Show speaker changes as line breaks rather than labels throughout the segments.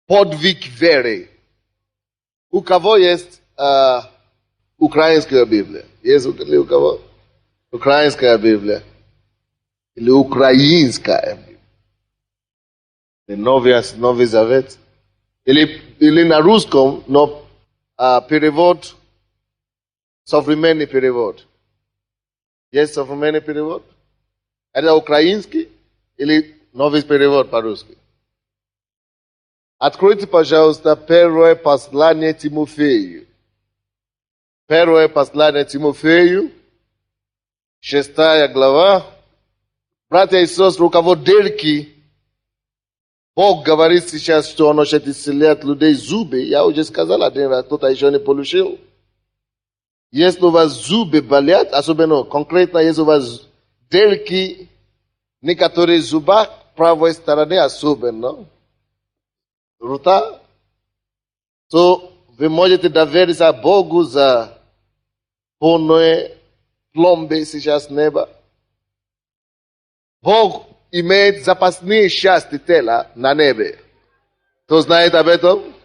podvig vere. U kого есть украинская Библия? Есть ли у кого? Украинская Библия. Или украинская Библия. Новый Завет. Или на русском, но перевод, современный перевод. Есть современный перевод? Это украинский или новый перевод по-русски? Откройте, пожалуйста, первое послание Тимофею. Первое послание Тимофею, 6 глава. Братья и сестры, у кого дырки, Бог говорит сейчас, что Он хочет исцелять людей зубы. Я уже сказал один раз, кто-то еще не получил. Если у вас зубы болят, особенно конкретно, если у вас дырки, некоторые зуба правой стороны особенно, рта, то вы можете довериться Богу за полное пломбы сейчас неба. Бог имеет запасные части тела на небе. Кто знает об этом?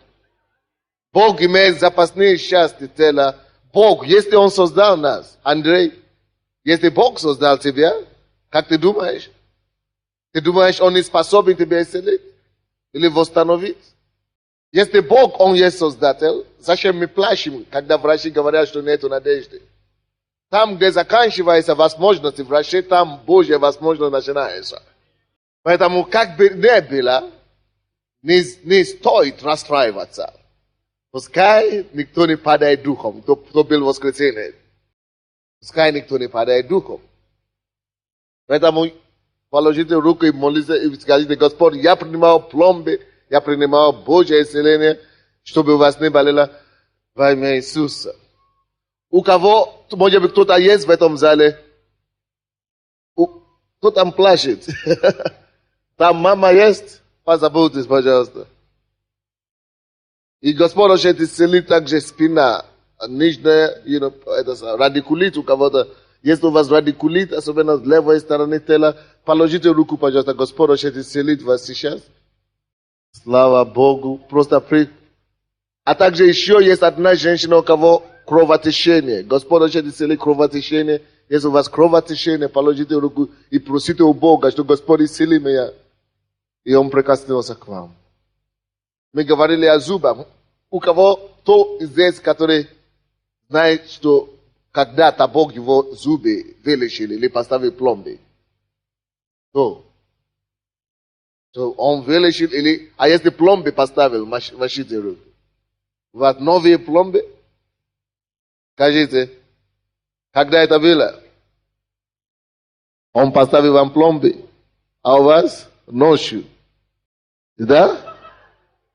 Бог имеет запасные части тела. Бог, если Он создал нас, Андрей, если Бог создал тебя, как ты думаешь? Ты думаешь, Он не способен тебя исцелить? Или восстановить? Если Бог, Он есть Создатель, зачем мы плачем, когда врачи говорят, что нет надежды? Там, где заканчивается возможность врачей, там Божья возможность начинается. Поэтому, как бы ни было, не стоит расстраиваться. Пускай никто не падает духом, кто был в воскресенье. Пускай никто не падает духом. Поэтому положите руку и молитесь и скажите: Господь, я принимаю пломбы, я принимаю Божье исцеление, чтобы у вас не болело во имя Иисуса. У кого, может быть, кто-то есть в этом зале? Кто там плачет? Там мама есть? Позаботьтесь, пожалуйста. И Господь хочет исцелить также спина, нижняя, это радикулит у кого-то. Если у вас радикулит, особенно с левой стороны тела, положите руку, пожалуйста. Господь хочет исцелить вас сейчас. Слава Богу. Просто А также еще есть одна женщина, у кого кровотечение. Господь хочет исцелить кровотечение. Если у вас кровотечение, положите руку и просите у Бога, что Господь исцели меня. И Он прикоснулся к вам. Мы говорили о зубах. У кого-то здесь, который знает, что когда-то Бог его зубы вылечил или поставил пломбы. То Он вылечил или... А если пломбы поставил, машите руку. У вас новые пломбы? Скажите, когда это было? Он поставил вам пломбы, а у вас ночью. Да?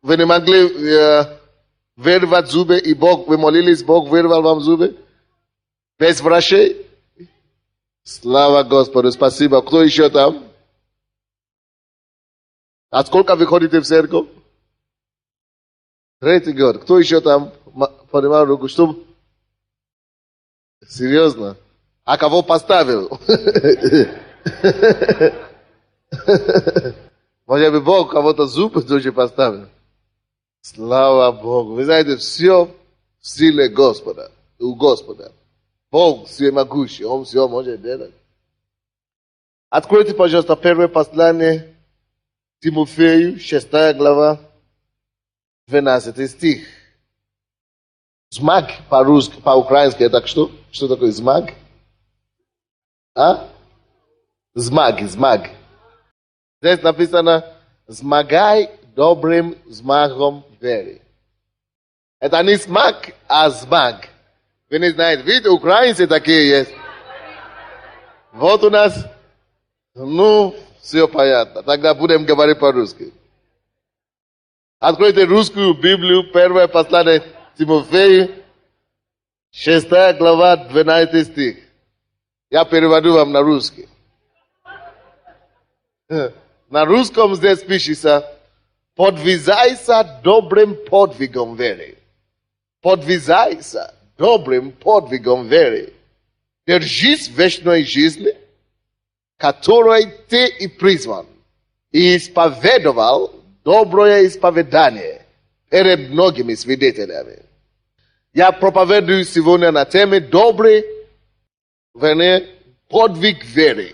Вы не могли вырвать зубы, и Бог, вы молились, Бог вырвал вам зубы? Без врачей? Слава Господу, спасибо. Кто еще там? А сколько вы ходите в церковь? 3-й год. Кто еще там? Поднимал руку. Что? Серьезно? А кого поставил? Может быть, Бог кого-то зубы тоже поставил. Слава Богу. Вы знаете, все в силе Господа. У Господа. Бог всемогущий. Он все может делать. Откройте, пожалуйста, первое послание Тимофею, 6 глава, 12 стих. Змаг по-русски, по-украински это что? Что такое змаг? А? Змаг. Здесь написано: змагай добрым змагом веры. Это не смак, а змаг. Вы не знаете, видите, украинцы такие есть. Вот у нас, все понятно. Тогда будем говорить по-русски. Откройте русскую Библию, первое послание Тимофею, 6 глава, 12 стих. Я переведу вам на русский. На русском здесь пишется: подвизайся добрым подвигом веры. Подвизайся добрым подвигом веры. Держись вечной жизни, которой ты и призван, и исповедовал доброе исповедание перед многими свидетелями. Я проповедую сегодня на теме добрый, вернее, подвиг веры.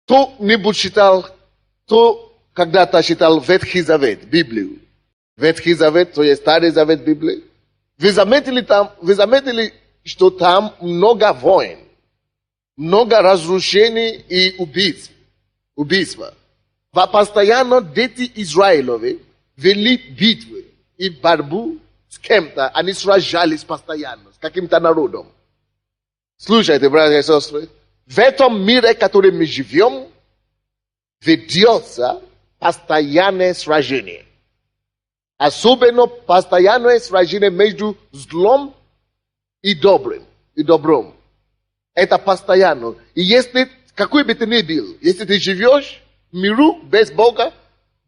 Кто-нибудь читал, кто когда-то читал Ветхий Завет, Библию? Ветхий Завет, то есть Старый Завет Библии. Вы заметили, что там много войн, много разрушений и убийства. Постоянно дети Израилевы вели битвы и борьбу с кем-то. Они сражались постоянно, с каким-то народом. Слушайте, братья и сестры, в этом мире, в котором мы живем, ведется постоянное сражение. Особенно постоянное сражение между злом и добром. Это постоянно. И если, какой бы ты ни был, если ты живешь в миру без Бога,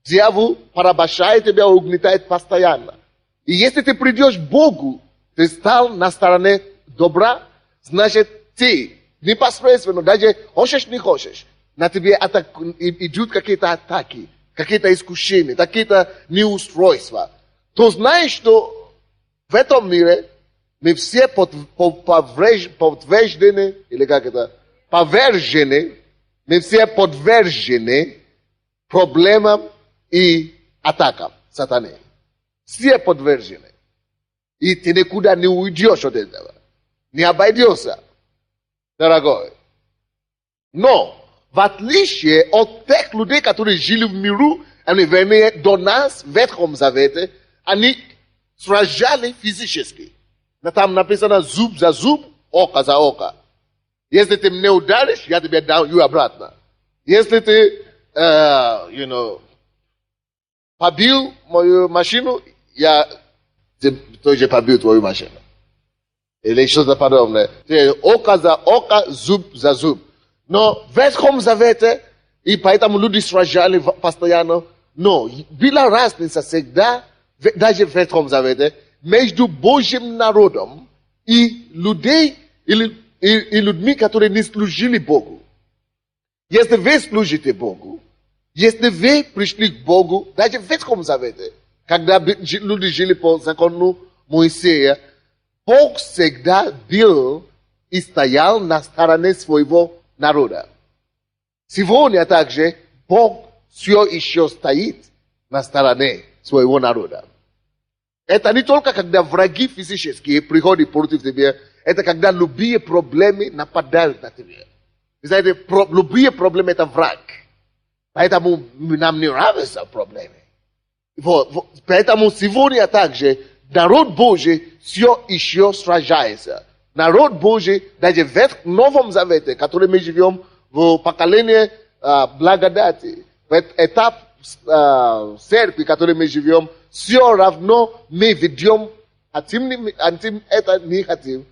дьявол порабощает тебя, угнетает постоянно. И если ты придешь к Богу, ты стал на стороне добра, значит, ты непосредственно, даже хочешь, не хочешь, на тебе идут какие-то атаки, какие-то искушения, какие-то неустройства. То знаешь, что в этом мире мы все подвержены, или как это, повержены, мы все подвержены проблемам и атакам сатаны. Все подвержены. И ты никуда не уйдешь от этого. Не обойдешься, дорогой. Но, в отличие от тех людей, которые жили в миру, они вернее до нас в Ветхом Завете, они сражали физически. Там написано зуб за зуб, око за око. Если ты мне ударишь, я тебе даю обратно. Если ты, побил мою машину, я тоже побил твою машину. Или что-то подобное. Око за око, зуб за зуб. Но в Ветхом Завете, и поэтому люди сражали постоянно, но была разница всегда, даже в Ветхом Завете, между Божьим народом и людьми, которые не служили Богу. Если вы служите Богу, если вы пришли к Богу, даже в Ветхом Завете, когда люди жили по закону Моисея, Бог всегда был и стоял на стороне своего народа. Сегодня также Бог все еще стоит на стороне своего народа. Это не только когда враги физические приходят против тебя, это когда любые проблемы нападают на тебя. Вы знаете, любые проблемы это враг. Поэтому нам не нравятся проблемы. Поэтому сегодня также народ Божий все еще сражается. Народ Божий, даже в Новом Завете, в котором мы живем, в поколении благодати, в этап церкви, в которой мы живем, все равно мы ведем, это не хотим,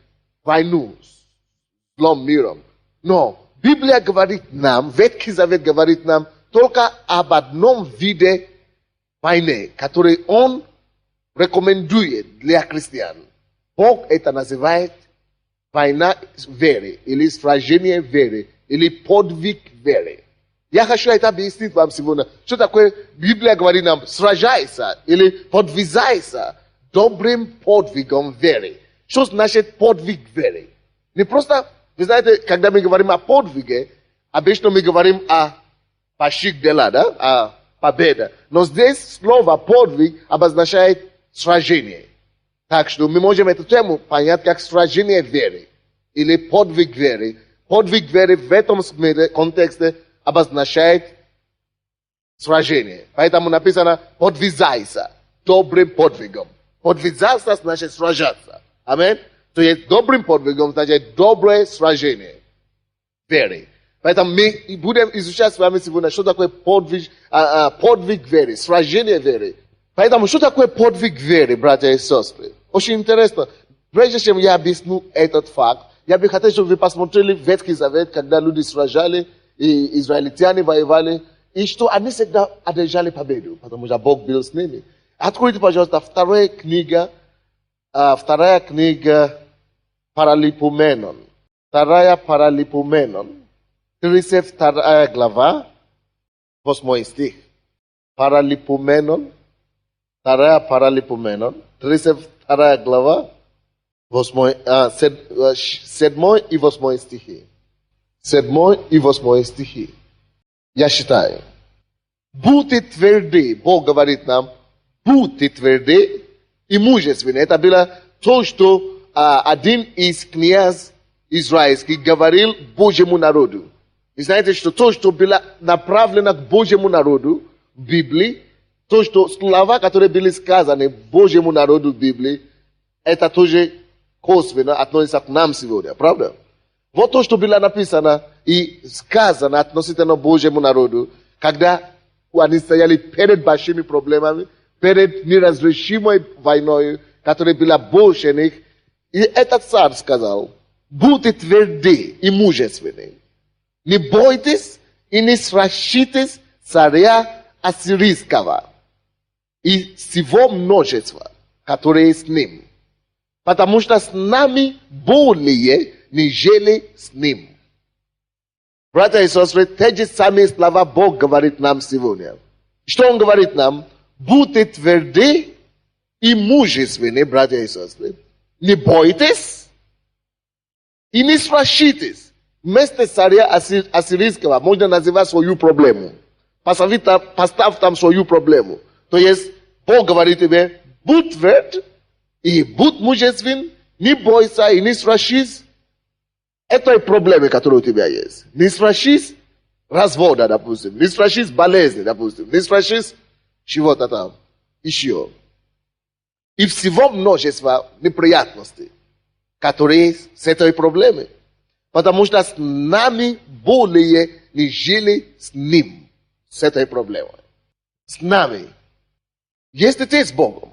войну с злом миром. Но Библия говорит нам, Ветхий Завет говорит нам только об одном виде войны, который он рекомендует для христиан. Бог это называет война веры, или сражение веры, или подвиг веры. Я хочу это объяснить вам сегодня. Что такое Библия говорит нам? Сражайся или подвизайся добрым подвигом веры. Что значит подвиг веры? Не просто, вы знаете, когда мы говорим о подвиге, обычно мы говорим о пощик дела, да? О победе. Но здесь слово подвиг обозначает сражение. Так что мы можем эту тему понять как сражение веры или подвиг веры. Подвиг веры в этом контексте обозначает сражение. Поэтому написано подвизайся добрым подвигом. Подвизаться значит сражаться. Аминь. То есть добрым подвигом значит доброе сражение веры. Поэтому мы будем изучать с вами сегодня, что такое подвиг веры, сражение веры. Поэтому что такое подвиг веры, братья и сестры? Очень интересно. Прежде чем я объясню этот факт, я бы хотел, чтобы вы посмотрели Ветхий Завет, когда люди сражали, и израильтяне воевали, и что они всегда одержали победу, потому что Бог был с ними. Откройте, пожалуйста, вторая книга Паралипоменон. Вторая Паралипоменон, 32 глава, 8 стих. Паралипоменон, Вторая Паралипоменон, 32 глава, 7 и 8 стихи. 7 и 8 стихи. Я считаю. Будьте тверды, Бог говорит нам, будьте тверды и мужественны. Это было то, что один из князь израильских говорил Божьему народу. И знаете, что то, что было направлено к Божьему народу в Библии, то, что слова, которые были сказаны Божьему народу в Библии, это тоже косвенно относится к нам сегодня, правда? Вот то, что было написано и сказано относительно Божьему народу, когда они стояли перед большими проблемами, перед неразрешимой войной, которая была больше них. И этот царь сказал, будьте тверды и мужественны. Не бойтесь и не страшитесь царя ассирийского и всего множества, которое с ним. Потому что с нами более, нежели с ним. Братья и сестры, те же самые слова Бог говорит нам сегодня. Что Он говорит нам? Будьте тверды и мужественны, братья и сестры. Не бойтесь и не страшитесь. Вместо царя ассирийского можно называть свою проблему. Поставь там свою проблему. То есть Бог говорит тебе, будь тверд и будь мужествен, не бойся и не страшись. Это проблемы, которые у тебя есть. Не страшись развода, допустим. Не страшись болезни, допустим. Не страшись чего-то там. Еще. И всего множества неприятностей, которые есть с этой проблемой. Потому что с нами более, нежели с ним. С этой проблемой. С нами. Если ты с Богом,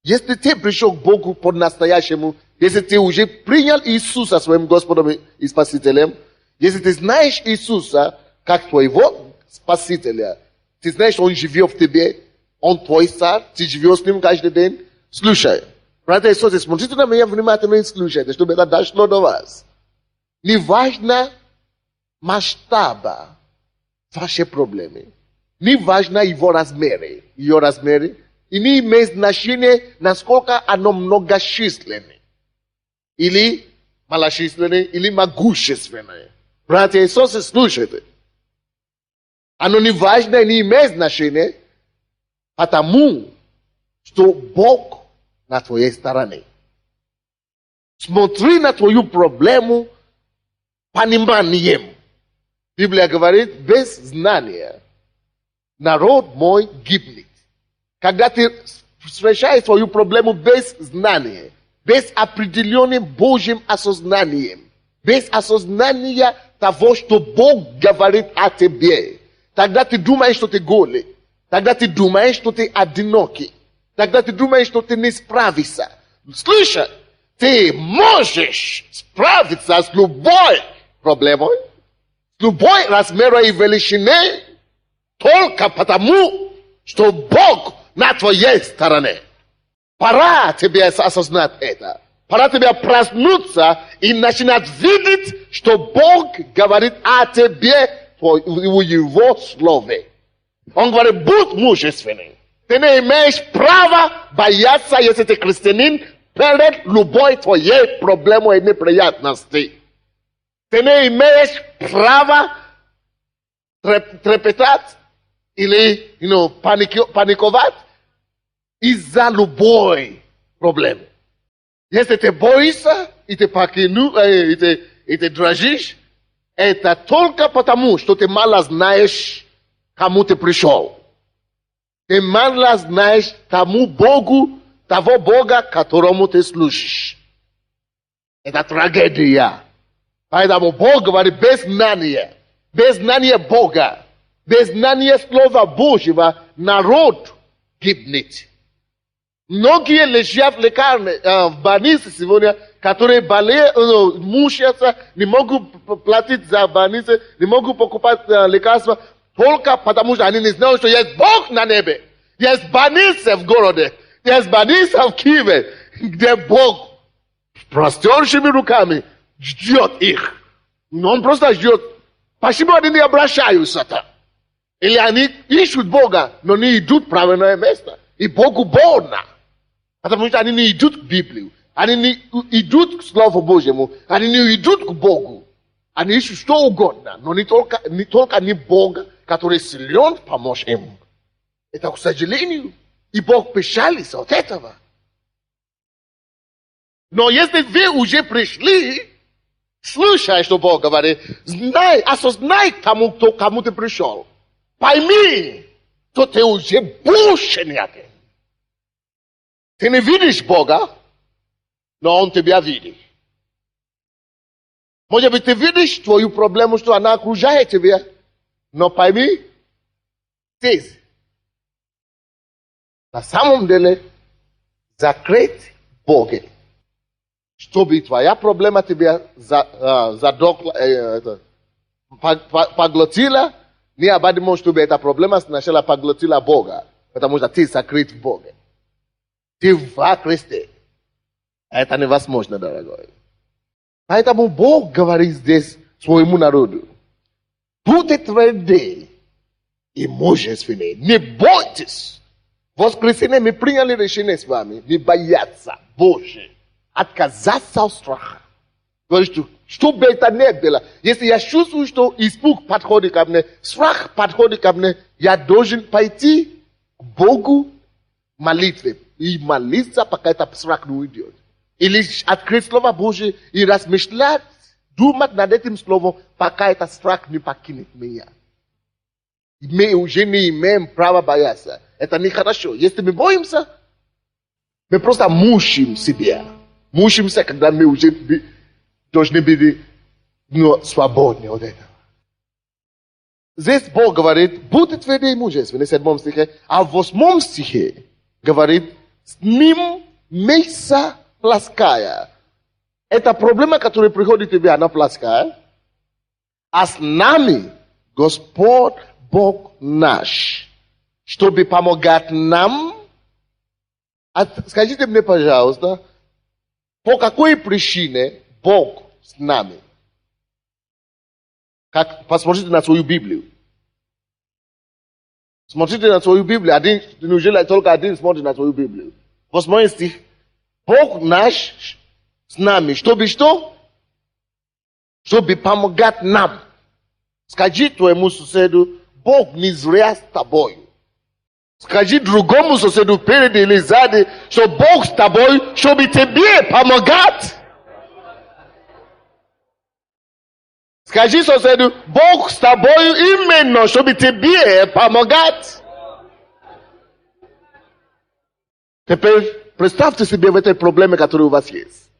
если ты пришел к Богу по-настоящему, если ты уже принял Иисуса своим Господом и Спасителем, если ты знаешь Иисуса как твоего Спасителя, ты знаешь, что Он живет в тебе, Он твой царь, ты живешь с Ним каждый день, слушай. Братья и сестры, смотрите на меня внимательно и слушайте, чтобы это дошло до вас. Неважно масштаба вашей проблемы, неважно его размеры, ее размеры, и не имеет значения, насколько оно многочисленное. Или малочисленное, или могущественное. Братья и сестры, слушайте. Оно не важно и не имеет значения, потому что Бог на твоей стороне. Смотри на твою проблему пониманием. Библия говорит, без знания народ мой гибнет. Когда ты встречаешь свою проблему без знания, без определенным Божьим осознанием, без осознания того, что Бог говорит о тебе, тогда ты думаешь, что ты голый, тогда ты думаешь, что ты одинокий, тогда ты думаешь, что ты не справишься. Слушай, ты можешь справиться с любой проблемой, с любой размером и величиной, только потому, что Бог на твоей стороне. Пора тебе осознать это. Пора тебе проснуться и начинать видеть, что Бог говорит о тебе в Его Слове. Он говорит, будь мужественным. Ты не имеешь права бояться, если ты христианин, перед любой твоей проблемой и неприятностью. Ты не имеешь права трепетать или паниковать из-за любой проблемы. Если ты боишься и ты дрожишь, это только потому, что ты мало знаешь, кому ты пришел. Ты мало знаешь тому Богу, того Бога, которому ты служишь. Это трагедия. Поэтому Бог говорит, без знания Бога, без знания Слова Божьего, народ гибнет. Многие лежат в больнице сегодня, которые мучаются, не могут платить за больницу, не могут покупать лекарства, только потому что они не знают, что есть Бог на небе. Есть больница в городе, есть больница в Киеве, где Бог с простершими руками ждет их. Но Он просто ждет. Почему они не обращаются-то? Или они ищут Бога, но не идут в правильное место. И Богу больно. Потому что они не идут к Библии. Они не идут к Слову Божьему. Они не идут к Богу. Они ищут что угодно. Но не только не Бога, который силен помочь им. Это, к сожалению. И Бог печалится от этого. Но если вы уже пришли, слушай, что Бог говорит, знай, осознай тому, кому ты пришел. Пойми, что ты уже больше не один. Ты не видишь Бога, но Он тебя видит. Может быть, ты видишь твою проблему, что она окружает тебя, но пойми, здесь, на самом деле, закрыть Бога. Чтобы твоя проблема тебя поглотила, необходимо, чтобы эта проблема сначала поглотила Бога, потому что ты закрыт в Боге. Ты во Христе. Это невозможно, дорогой. Поэтому Бог говорит здесь своему народу: будьте тверды и мужественны, не бойтесь. В воскресенье мы приняли решение с вами не бояться больше, отказаться от страха. Говорит, что бы это ни было, если я чувствую, что испуг подходит ко мне, страх подходит ко мне, я должен пойти к Богу молитве и молиться, пока этот страх не уйдет. Или открыть Слово Божие и размышлять, думать над этим Словом, пока этот страх не покинет меня. Мы уже не имеем права бояться. Это нехорошо. Если мы боимся, мы просто мучим себя. Мучимся, когда мы уже должны быть свободны от этого. Здесь Бог говорит: будьте тверды и мужественны, в 7 стихе. А в 8 стихе говорит: с ним месяца плоская. Это проблема, которая приходит к тебе, она плоская. А с нами Господь Бог наш, чтобы помогать нам. Скажите мне, пожалуйста, по какой причине Бог с нами? Посмотрите на свою Библию. Смотрите на свою Библию. Неужели только один смотрит на свою Библию? 8 стих. Бог наш с нами. Чтобы что? Чтобы помогать нам. Скажи твоему соседу: Бог не зря с тобой. Скажи другому соседу переди или сзади, что Бог с тобой, чтобы тебе помогать. Скажи соседу: Бог с тобой именно, чтобы тебе помогать. Теперь представьте себе в этой проблеме, которая у вас есть.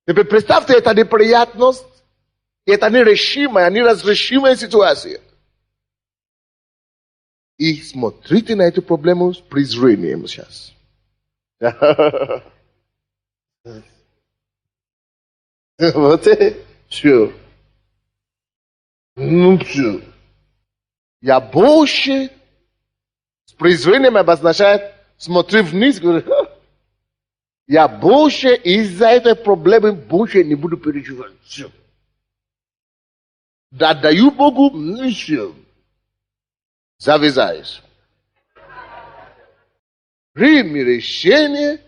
Теперь представьте, это неприятность, это неразрешимая ситуация. И смотрите на эту проблему с презрением сейчас. Вот это все. Ну все. Я больше с презрением обозначает, смотри вниз, говорю: я больше из-за этой проблемы больше не буду переживать. Все. Да даю Богу, ну все. Завязаешь. Прими решение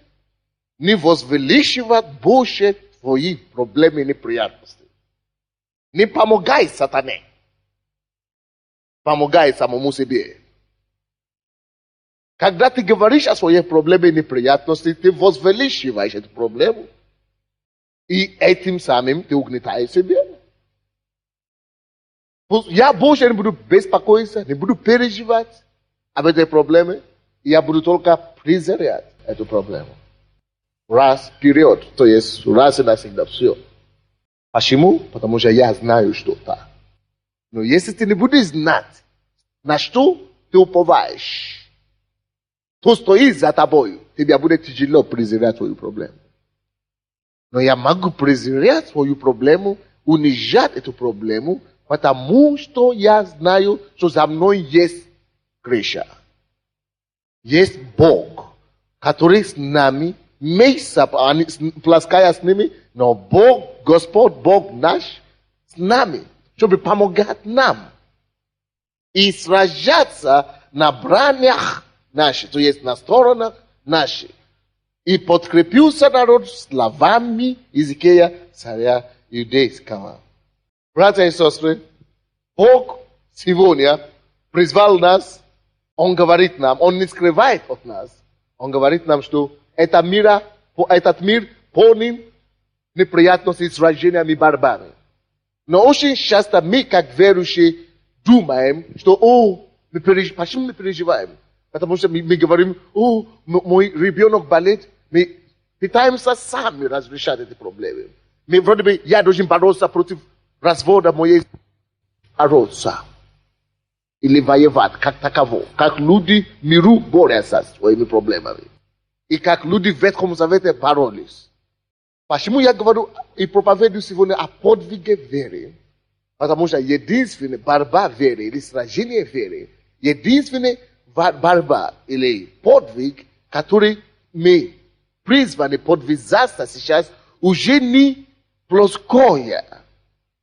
не возвеличивать больше твои проблемы и неприятности. Не помогай сатане. Помогай самому себе. Когда ты говоришь о своей проблеме и неприятности, ты возвеличиваешь эту проблему. И этим самым ты угнетаешь себя. Я больше не буду беспокоиться, не буду переживать об этой проблеме. Я буду только презирать эту проблему. Раз вперед, то есть раз и навсегда все. Почему? Потому что я знаю что-то. Но если ты не будешь знать, на что ты уповаешь, кто стоит за тобой, тебе будет тяжело презирать свою проблему. Но я могу презирать свою проблему, унижать эту проблему, потому что я знаю, что за мной есть крыша. Есть Бог, который с нами, месяца, плоская с ними, но Бог, Господь, Бог наш, с нами, чтобы помогать нам. И сражаться на бранях наши, то есть на сторонах наши. И подкрепился народ словами Иезекия, царя иудейского. Братья и сестры, Бог сегодня призвал нас, Он говорит нам, Он не скрывает от нас, Он говорит нам, что этот мир полон неприятностей, сражениями, борьбами. Но очень часто мы, как верующие, думаем, что, почему мы переживаем? Потому что мы говорим, мой ребенок болеет, мы пытаемся сами разрешать эти проблемы. Мы вроде бы, я должен бороться против развода моей бороться. Или воевать, как таково. Как люди в миру борются с своими проблемами. И как люди в Ветхом Завете боролись. Почему я говорю и проповедую сегодня о подвиге веры? Потому что единственная борьба веры или сражение веры, единственная борьба или подвиг, который мы призваны подвязаться сейчас, уже не плоское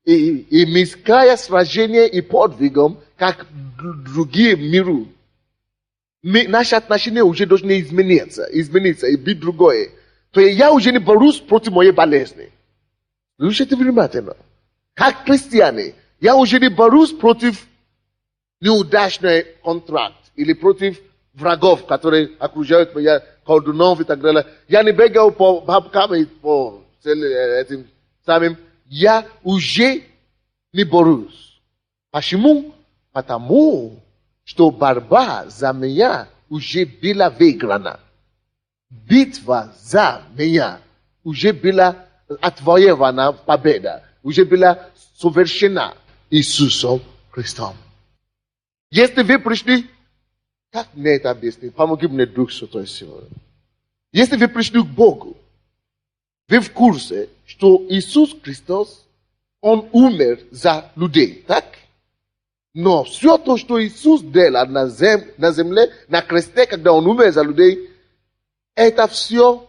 и мирское сражение и подвигом, как другие миру. Наши отношения уже должны измениться и быть другое. То есть я уже не борюсь против моей болезни. Слушайте внимательно. Как христиане, я уже не борюсь против неудачного контракта или против врагов, которые окружают меня, колдунов и так далее. Я не бегаю по бабкам и по этим самым. Я уже не борюсь. Почему? Потому что борьба за меня уже была выиграна. Битва за меня уже была отвоевана победа. Уже была совершена Иисусом Христом. Если вы пришли, как мне это объяснить? Помоги мне, Дух Святой, сегодня. Если вы пришли к Богу, вы в курсе, что Иисус Христос, Он умер за людей, так? Но все то, что Иисус делал на земле, на кресте, когда Он умер за людей, это все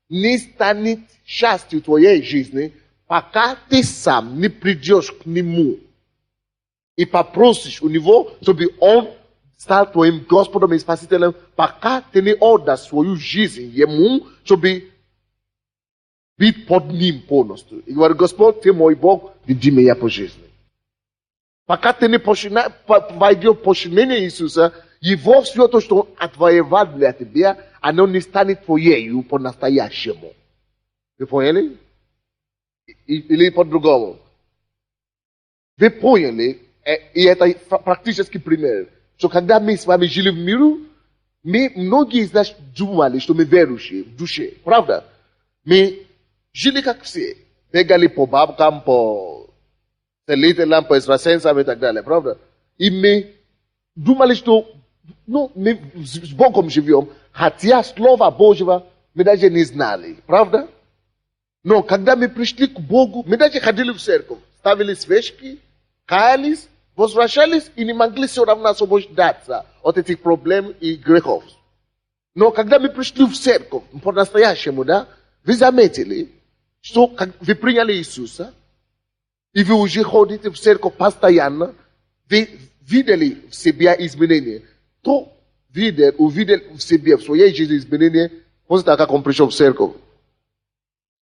не станет частью твоей жизни, пока ты сам не придешь к Нему и попросишь у Него, чтобы Он стал твоим Господом и Спасителем, пока ты не отдашь свою жизнь Ему, чтобы быть под Ним полностью. И говорит: Господь, Ты мой Бог, веди меня по жизни. Пока ты не войдешь в подчинение Иисуса, Его все то, что Он отвоевал для тебя, оно не станет твоею по-настоящему. Вы поняли? Или по-другому? Вы поняли? И это практический пример. Что когда мы с вами жили в миру, многие из нас думали, что мы верующие в душе. Правда? Мы жили как все. Бегали по бабкам, по целителям, по экстрасенсам и так далее. Правда? И мы думали, что мы с Богом живем, хотя Слова Божьего мы даже не знали. Правда? Но когда мы пришли к Богу, мы даже ходили в церковь, ставили свечки, каялись, возвращались и не могли все равно освобождаться от этих проблем и грехов. Но когда мы пришли в церковь, по-настоящему, да, вы заметили, что вы приняли Иисуса, и вы уже ходите в церковь постоянно, вы видели в себе изменения. То увидел в себе, в своей жизни изменения, после того, как он пришел в церковь.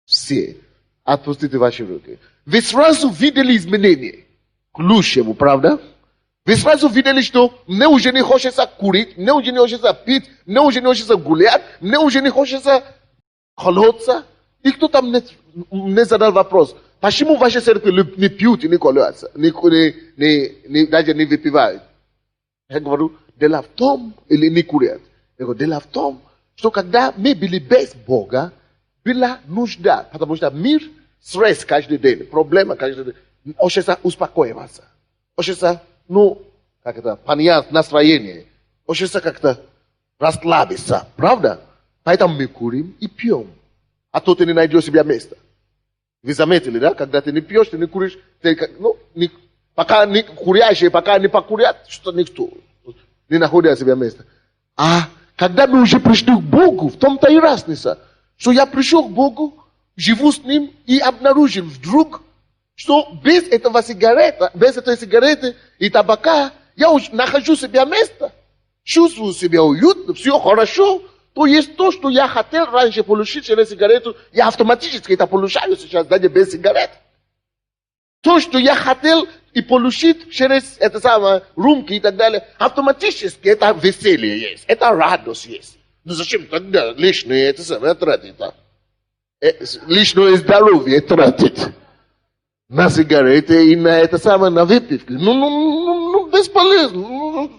Все. Отпустите ваши руки. Вы сразу видели изменения к лучшему, правда? Вы сразу видели, что мне уже не хочется курить, мне уже не хочется пить, мне уже не хочется гулять, мне уже не хочется колоться. И кто там мне задал вопрос: почему ваши церкви не пьют и не колятся, даже не выпивают? Я говорю: дело в том, или не курят. Я говорю: дело в том, что когда мы были без Бога, была нужда, потому что мир, стресс каждый день, проблема каждый день, хочется успокоиваться, хочется, поднять настроение, хочется как-то расслабиться, правда? Поэтому мы курим и пьем, а то ты не найдешь себе места. Вы заметили, да? Когда ты не пьешь, ты не куришь, пока не курящие, пока не покурят, что никто не находит себе места. А когда мы уже пришли к Богу, в том-то и разница, что я пришел к Богу, живу с Ним и обнаружил вдруг, что без этой сигареты и табака я уже нахожу себе место. чувствую себя уютно, все хорошо, то есть то, что я хотел раньше получить через сигарету, я автоматически это получаю сейчас, даже без сигарет. То, что я хотел и получить через это самое, румки и так далее, автоматически это веселье есть, это радость есть. Ну зачем тогда лишнее это самое тратить? Лишнее здоровье тратить на сигареты и на это самое, на выпивки. Ну, бесполезно.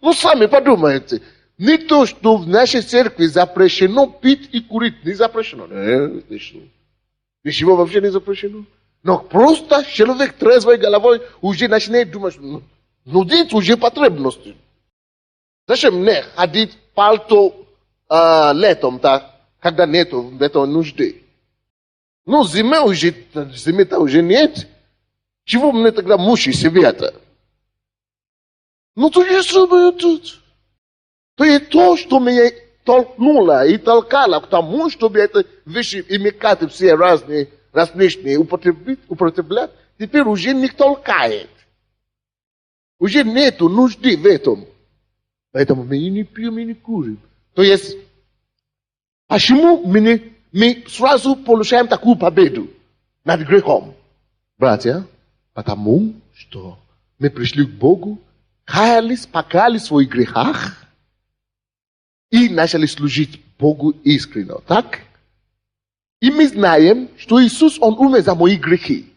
Ну, сами подумайте. Не то, что в нашей церкви запрещено пить и курить. Не запрещено. Ничего вообще не запрещено. Но просто человек трезвой головой уже начинает думать, ну, здесь уже потребности. Зачем мне ходить пальто летом, так, когда нету этого нужды? Ну, зимы-то уже нет. Чего мне тогда мучить себя-то? Ну, то есть, что тут? То есть то, что меня толкнуло и толкало к тому, чтобы это вещи имекаты все различные употреблять, теперь уже не толкает. Уже нету нужды в этом. Поэтому мы и не пьем, и не курим. То есть, почему мы сразу получаем такую победу над грехом? Братья, потому что мы пришли к Богу, каялись, покаялись в своих грехах и начали служить Богу искренне. Так? И мы знаем, что Иисус, Он умер за мои грехи.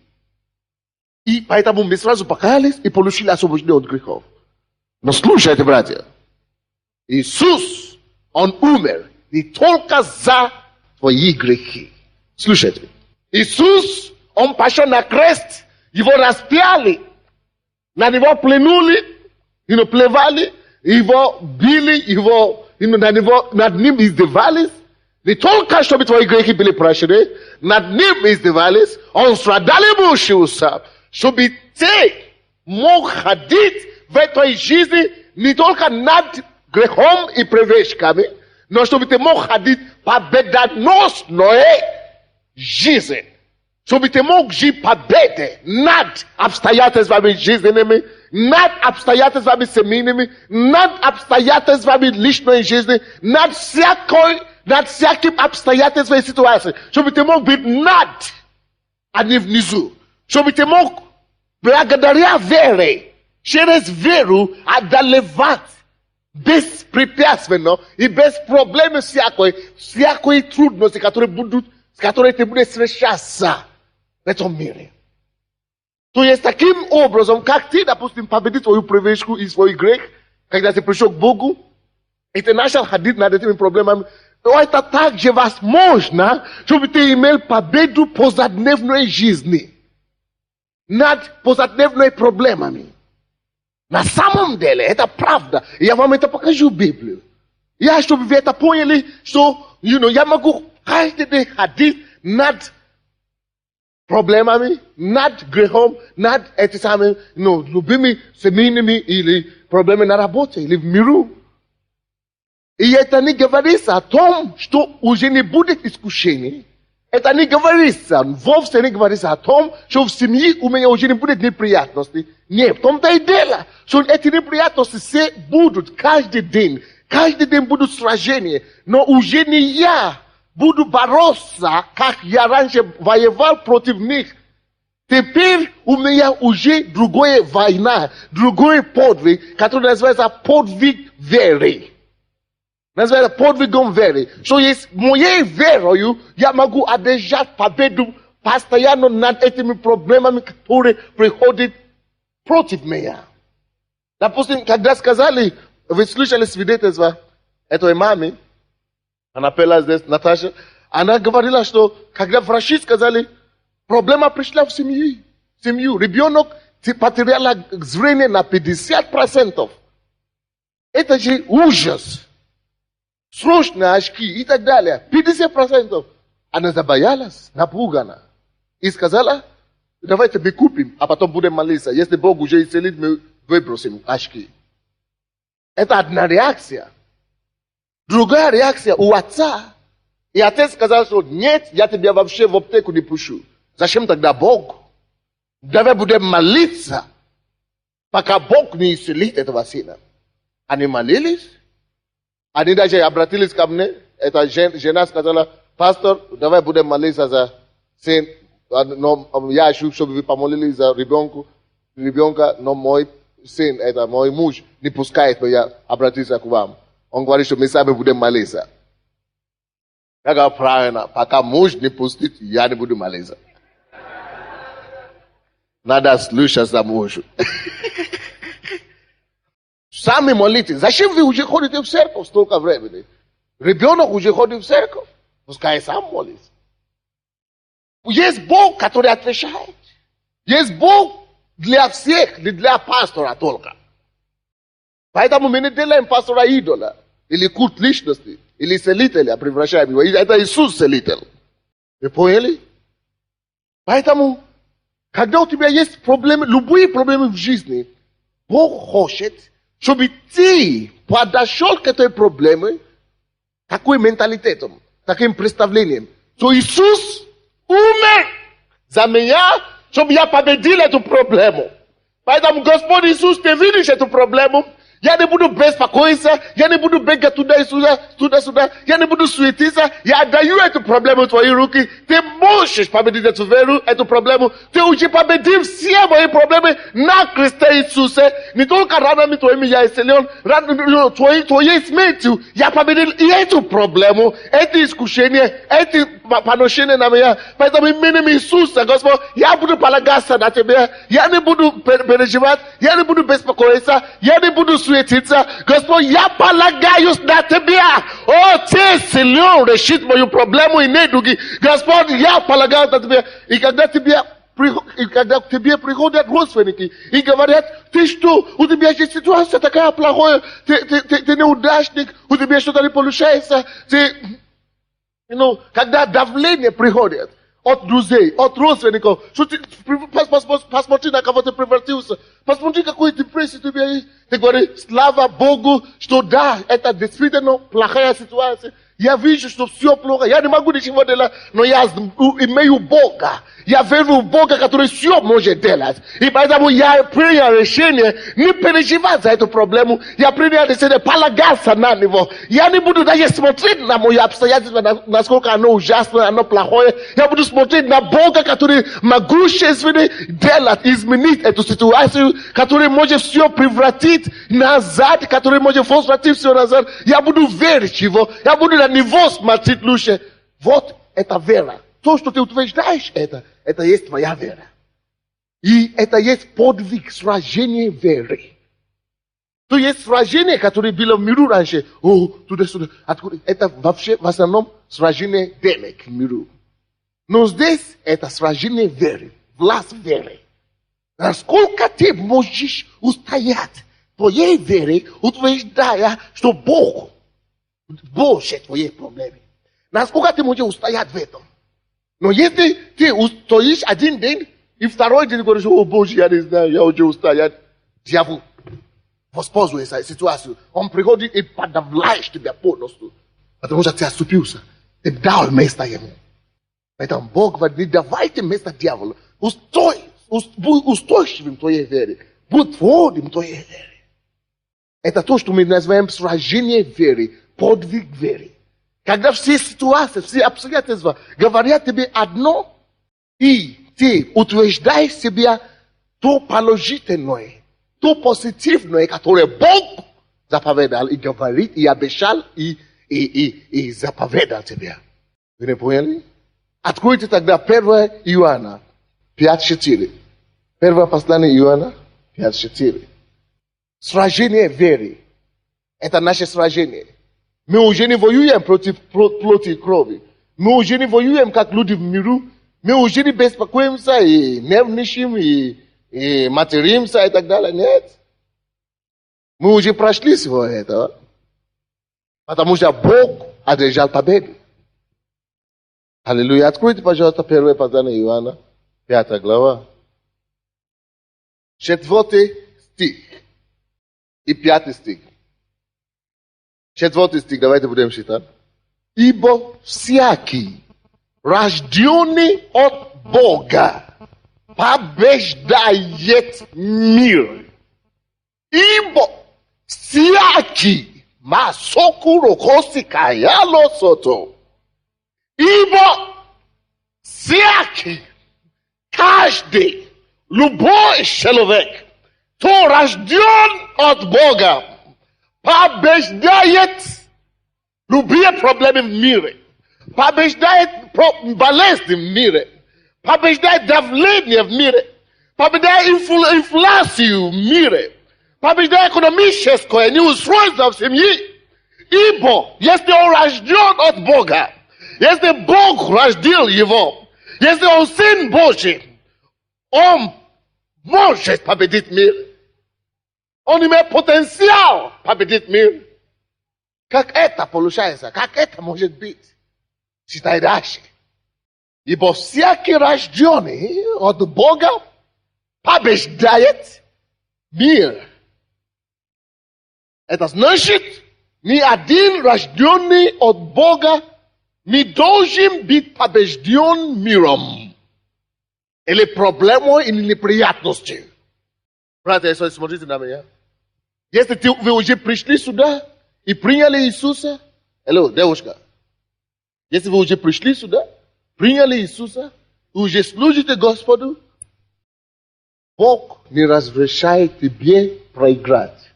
И поэтому мы сразу покаялись и получили освобождение от грехов. Но слушайте, братья, Иисус, Он умер не только за твои грехи. Слушайте, Иисус, Он пошел на крест, Его распяли, на Него плюнули, плевали, Его били, над Ним издевались. Не только, чтобы твои грехи были прощены, над Ним издевались, Он страдал и мучился, чтобы ты мог ходить в этой жизни не только над грехом и привычками, но чтобы ты мог ходить победоносной жизнью. Чтобы ты мог жить победой над обстоятельствами жизненными, над обстоятельствами семейными, над обстоятельствами личной жизни, над всяким обстоятельством и ситуацией. Чтобы ты мог быть над, а не внизу. Чтобы ты мог, благодаря вере, через веру, одолевать беспрепятственно и без проблем всякой трудности, с которой ты будешь встречаться в этом мире. То есть таким образом, как ты, допустим, победил твою привычку и свой грех, когда ты пришел к Богу, и ты начал ходить над этими проблемами, то это также возможно, чтобы ты имел победу по повседневной жизни, над повседневными проблемами. На самом деле, это правда. Я вам это покажу в Библии. Чтобы вы это поняли, что, я могу каждый день ходить над проблемами, над грехом, над этими самыми, любыми семейными или проблемами на работе или в миру. И это не говорится о том, что уже не будет искушений. Это не говорится, вовсе не говорится о том, что в семье у меня уже не будет неприятностей. Нет, в том-то и дело, что эти неприятности все будут каждый день. Каждый день будут сражения. Но уже не я буду бороться, как я раньше воевал против них. Теперь у меня уже другая война, другой подвиг, который называется подвиг веры. Называется подвигом веры. Что есть моей верою я могу одержать победу постоянно над этими проблемами, которые приходят против меня. Допустим, когда сказали, вы слышали свидетельство этой мамы, она пела здесь, Наташа, она говорила, что когда врачи сказали, проблема пришла в семью, ребенок потерял зрение на 50%. Это же ужас. Срочно очки и так далее. 50%. Она забоялась, напугана. И сказала, давайте мы купим, а потом будем молиться. Если Бог уже исцелит, мы выбросим очки. Это одна реакция. Другая реакция у отца. И отец сказал, что нет, я тебя вообще в аптеку не пущу. Зачем тогда Бог? Давай будем молиться, пока Бог не исцелит этого сына. они молились, они даже обратились ко мне, эта жена сказала, пастор, давай будем молиться за сын, но я ищу, чтобы вы помолились за ребенка, но мой сын, это мой муж, не пускает меня обратиться к вам. Он говорит, что мы сами будем молиться. Я говорю, правильно, пока муж не пустит, я не буду молиться. Надо слушаться мужу. Сами молитесь. Зачем вы уже ходите в церковь столько времени? Ребенок уже ходит в церковь. Пускай сам молится. Есть Бог, который отвечает. Есть Бог для всех, не для пастора только. Поэтому мы не делаем пастора идола. Или культ личности. Или целителя превращаем его. Это Иисус целитель. Вы поняли? Поэтому, когда у тебя есть проблемы, любые проблемы в жизни, Бог хочет, чтобы ты подошел к этой проблеме такой менталитетом, таким представлением, что Иисус умер за меня, чтобы я победил эту проблему. Поэтому, Господь Иисус, ты видишь эту проблему, я не буду беспокоиться, я не буду бегать туда и сюда, я не буду суетиться, я отдаю эту проблему в твои руки, ты можешь победить эту проблему, ты уже победил все мои проблемы на Христе Иисусе, не только ранами твоими я исцелен, твоей смертью я победил и эту проблему, эти искушения, эти поношения на меня, поэтому именем Иисуса, Господь, я буду полагаться на тебя, я не буду переживать, я не буду беспокоиться, я не буду суетиться, Господь, я полагаюсь на тебя. О, ты силен решить мою проблему и не другие. Господь, я полагаюсь на тебя. И когда к тебе приходят родственники и говорят, ты что, у тебя же ситуация такая плохая, ты неудачник, у тебя что-то не получается, когда давление приходит от друзей, от родственников, что ты посмотри, на кого ты превратился, посмотри, какой депрессия у тебя есть. Ты говоришь, слава Богу, что да, это действительно плохая ситуация. Я вижу, что все плохо, я не могу ничего делать, но я имею Бога. Я верю в Бога, который все может делать. И поэтому я принял решение не переживать за эту проблему. Я принял решение полагаться на него. Я не буду даже смотреть на мои обстоятельства, насколько оно ужасное, оно плохое. Я буду смотреть на Бога, который могущественный делать, изменить эту ситуацию, который может все превратить назад, который может возвратить все назад. Я буду верить в его. Я буду на него смотреть лучше. Вот это вера. То, что ты утверждаешь, это есть твоя вера. И это есть подвиг, сражение веры. То есть сражение, которое было в миру раньше. Туда-сюда. Это вообще в основном сражение денег в миру. Но здесь это сражение веры. Власть веры. Насколько ты можешь устоять твоей вере, утверждая, что Бог больше твоей проблемы. Насколько ты можешь устоять в этом? Но если ты устоишь один день, и второй день говоришь, о Боже, я не знаю, я уже устаю, дьявол воспользуется ситуацией. Он приходит и подавляет тебя полностью. Потому что ты отступился. Ты дал место ему. Поэтому Бог говорит, не давайте место дьяволу. Будь устойчивым в твоей вере. Будь твердым в твоей вере. Это то, что мы называем сражение веры, подвиг веры. Когда все ситуации, все обстоятельства говорят тебе одно, и ты утверждаешь себя то положительное, то позитивное, которое Бог заповедал и говорит, и обещал, и заповедал тебе. Вы не поняли? Откройте тогда 1 Иоанна 5:4. Первое послание Иоанна 5:4. Сражение веры. Это наше сражение. Мы уже не воюем против плоти и крови. Мы уже не воюем, как люди в миру. Мы уже не беспокоимся и нервничаем, и материмся и так далее. Нет. Мы уже прошли всего этого. Потому что Бог одержал победу. Аллилуйя. Откройте, пожалуйста, первое послание Иоанна, 5 глава. 4 стих и 5 стих. 4 стих, давайте будем читать. Ибо всякий, рожденный от Бога, побеждает мир. Ибо Siaki masokuro kosika yalo soto. Ibo siaki każdy любой человек, кто рожден от Бога, побеждает любые проблемы в мире, побеждает болезни в мире, побеждает давление в мире, побеждает инфляцию в мире, побеждает экономическое неустройство в семье. Ибо если он рожден от Бога, если Бог родил его, если он Сын Божий, он может победить мир. Он имеет потенциал победить мир. Как это получается? Как это может быть? Читай дальше. Ибо всякий рожденный от Бога побеждает мир. Это значит, ни один рожденный от Бога не должен быть побежден миром. Или проблемой, или неприятностью. Братья и сестры, смотрите на меня. Если вы уже пришли сюда и приняли Иисуса, девушка, если вы уже пришли сюда, приняли Иисуса, и уже служите Господу, Бог не разрешает тебе проиграть.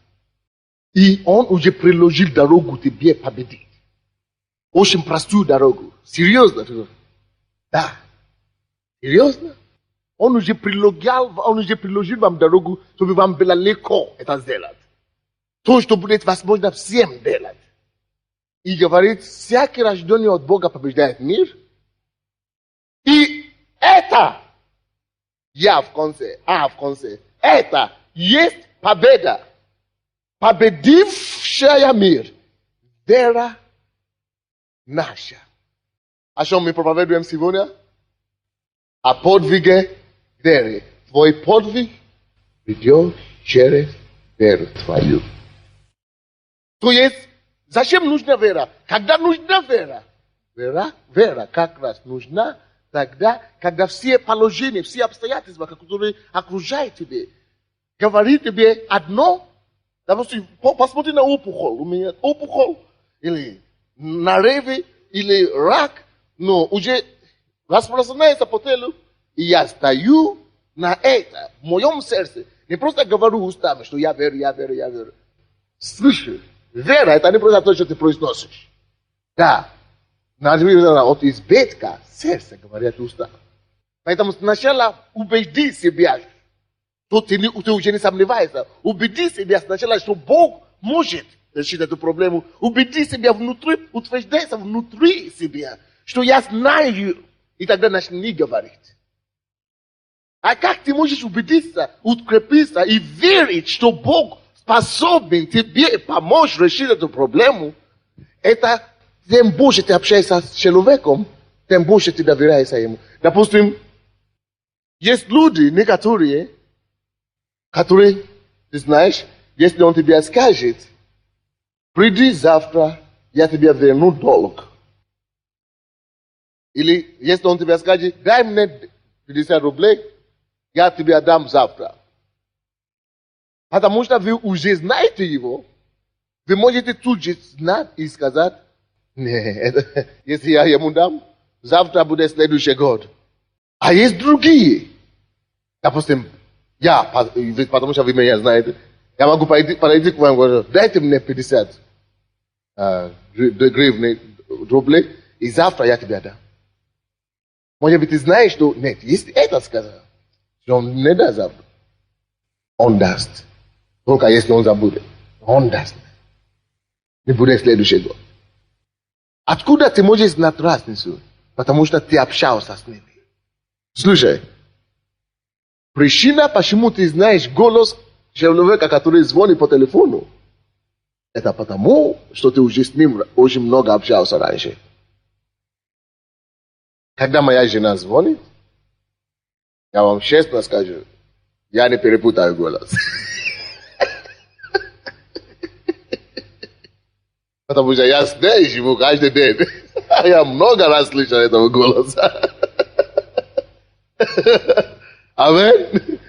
И Он уже приложил дорогу тебе победить. Очень простую дорогу. Серьезно? Да. Серьезно? Он уже приложил вам дорогу, чтобы вам было легко это сделать. То, что будет возможно всем делать. И говорит, всякий рожденный от Бога побеждает мир. И это, в конце, это есть победа. Победившая мир. Вера наша. О чем мы проповедуем сегодня? О подвиге веры. Твой подвиг ведет через веру твою. То есть, зачем нужна вера? Когда нужна вера? Вера как раз нужна тогда, когда все положения, все обстоятельства, которые окружают тебя, говорит тебе одно. Допустим, посмотри на опухоль. У меня опухоль, или нарывы, или рак, но уже распространяется по телу, и я стою на это, в моем сердце. Не просто говорю устами, что я верю. Слышишь? Вера, это не просто то, что ты произносишь. Да. От избытка сердца говорят уста. Поэтому сначала убеди себя, что ты уже не сомневаешься. Убеди себя сначала, что Бог может решить эту проблему. Убеди себя внутри, утверждайся внутри себя, что я знаю, и тогда начни говорить. А как ты можешь убедиться, укрепиться и верить, что Бог способен тебе помочь решить эту проблему? Это тем больше ты общаешься с человеком, тем больше ты доверяешься ему. Допустим, есть люди некоторые, которые, ты знаешь, если он тебе скажет, приди завтра, я тебе верну долг. Или если он тебе скажет, дай мне 50 рублей, я тебе отдам завтра. Потому что вы уже знаете его, вы можете тут же знать и сказать, нет, если я ему дам, завтра будет следующий год. А есть другие. Допустим, потому что вы меня знаете, я могу подойти к вам и говорю, дайте мне 50 рублей, и завтра я тебе дам. Может быть, ты знаешь, что нет, если это сказал, что он не даст завтра, он даст. Только если он забудет, он даст. Не будет следующий год. Откуда ты можешь знать разницу? Потому что ты общался с ними. Слушай, причина, почему ты знаешь голос человека, который звонит по телефону, это потому, что ты уже с ним очень много общался раньше. Когда моя жена звонит, я вам честно скажу, я не перепутаю голос. Потому что я с ней живу каждый день. Я много раз слышал этого голоса. Аминь.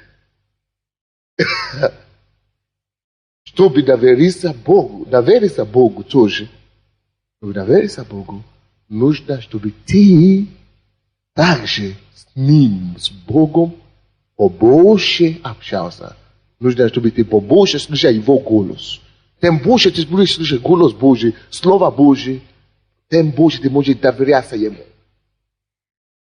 Чтобы довериться Богу тоже, чтобы довериться Богу, нужно, чтобы ты также с Ним, с Богом, побольше общался. Нужно, чтобы ты побольше слышал Его голос. Тем больше ты будешь слышать голос Божий, Слово Божие, тем больше ты можешь доверяться Ему.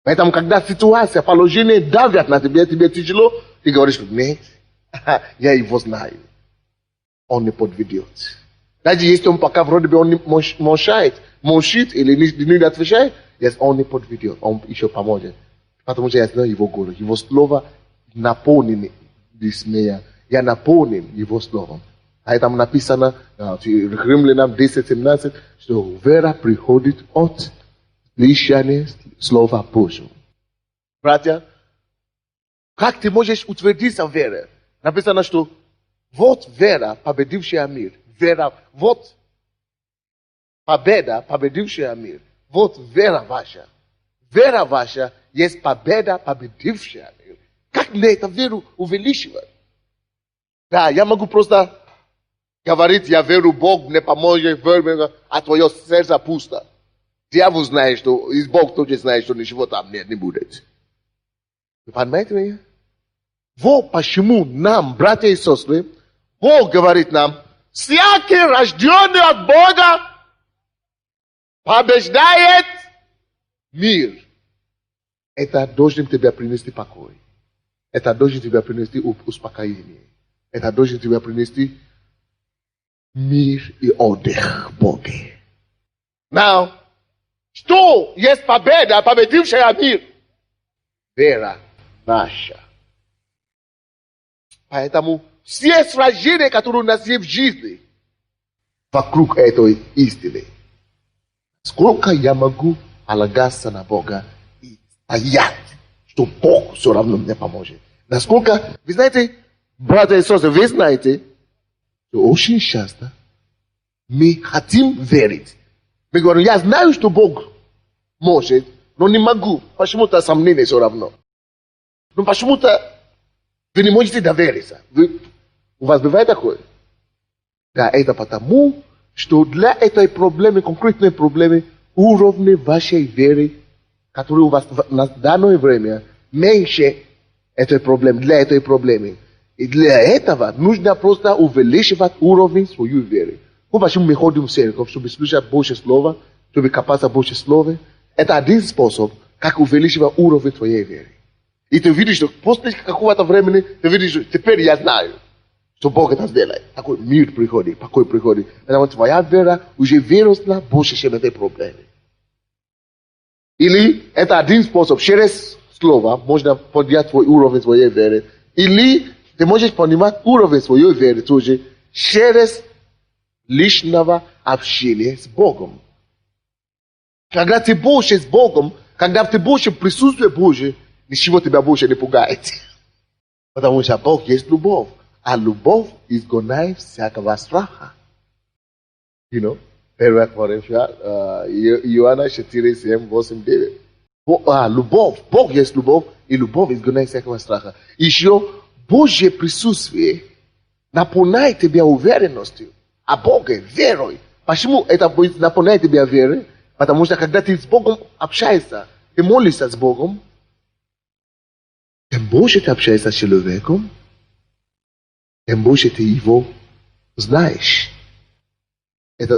Поэтому, когда ситуация, положение давят на тебя, тебе тяжело, ты говоришь, нет, я Его знаю. Он не подведет. Даже если он пока вроде бы он не молчит или не отвечает, если он не подведет, он еще поможет. Потому что я знаю Его голос. Его Слово наполнен смея. Я наполнен Его Словом. Поэтому написано в Римлянам 10:17, что вера приходит от слышания Слова Божьего. Братья, как ты можешь утвердиться в вере? Написано, что вот вера, победившая мир. Вера, вот победа, победившая мир. Вот вера ваша. Вера ваша есть победа, победившая мир. Как мне эту веру увеличивать? Да, я могу просто говорить, я верю, Бог мне поможет, а твое сердце пусто. Дьявол знает, что, и Бог тоже знает, что ничего там не будет. Вы понимаете меня? Вот почему нам, братья и сестры, Бог говорит нам, всякий рожденный от Бога побеждает мир. Это должен тебе принести покой. Это должен тебе принести успокоение. Это должен тебе принести мир и отдых в Боге. Now, что есть победа, победившая мир? Вера наша. Поэтому все сражения, которые у нас есть в жизни, вокруг этой истины. Сколько я могу полагаться на Бога и стоять, что Бог все равно мне поможет. Насколько, вы знаете, братья и сестры, вы знаете, что очень часто мы хотим верить. Мы говорим, я знаю, что Бог может, но не могу. Почему-то сомнение все равно. Но почему-то вы не можете довериться. У вас бывает такое? Да, это потому, что для этой проблемы, конкретной проблемы, уровень вашей веры, который у вас на данное время, меньше этой проблемы, для этой проблемы. И для этого нужно просто увеличивать уровень своей веры. Вот почему мы ходим в церковь, чтобы слушать Божье Слово, чтобы копаться Божье Слово. Это один способ, как увеличивать уровень твоей веры. И ты видишь, что после какого-то времени, ты видишь, что теперь я знаю, что Бог это сделает. Такой мир приходит, покой приходит. Потому что твоя вера уже выросла больше, чем этой проблемы. Или это один способ, через Слово можно поднять твой уровень твоей веры. Или ты можешь понимать уровень своей веры тоже через личного общения с Богом. Когда ты больше с Богом, когда ты больше присутствуешь Божье, ничего тебя больше не пугает. Потому что Бог есть любовь. А любовь изгоняет всякого страха. You know? 1 Коринфян, Иоанна 4, 7, 8, 9. Любовь. Бог есть любовь, и любовь изгоняет всякого страха. Еще Божье присутствие наполняет тебя уверенностью. А Боге, верой. Почему это будет наполнять тебя верой? Потому что когда ты с Богом общаешься, ты молишься с Богом, тем больше ты общаешься с человеком, тем больше ты его знаешь.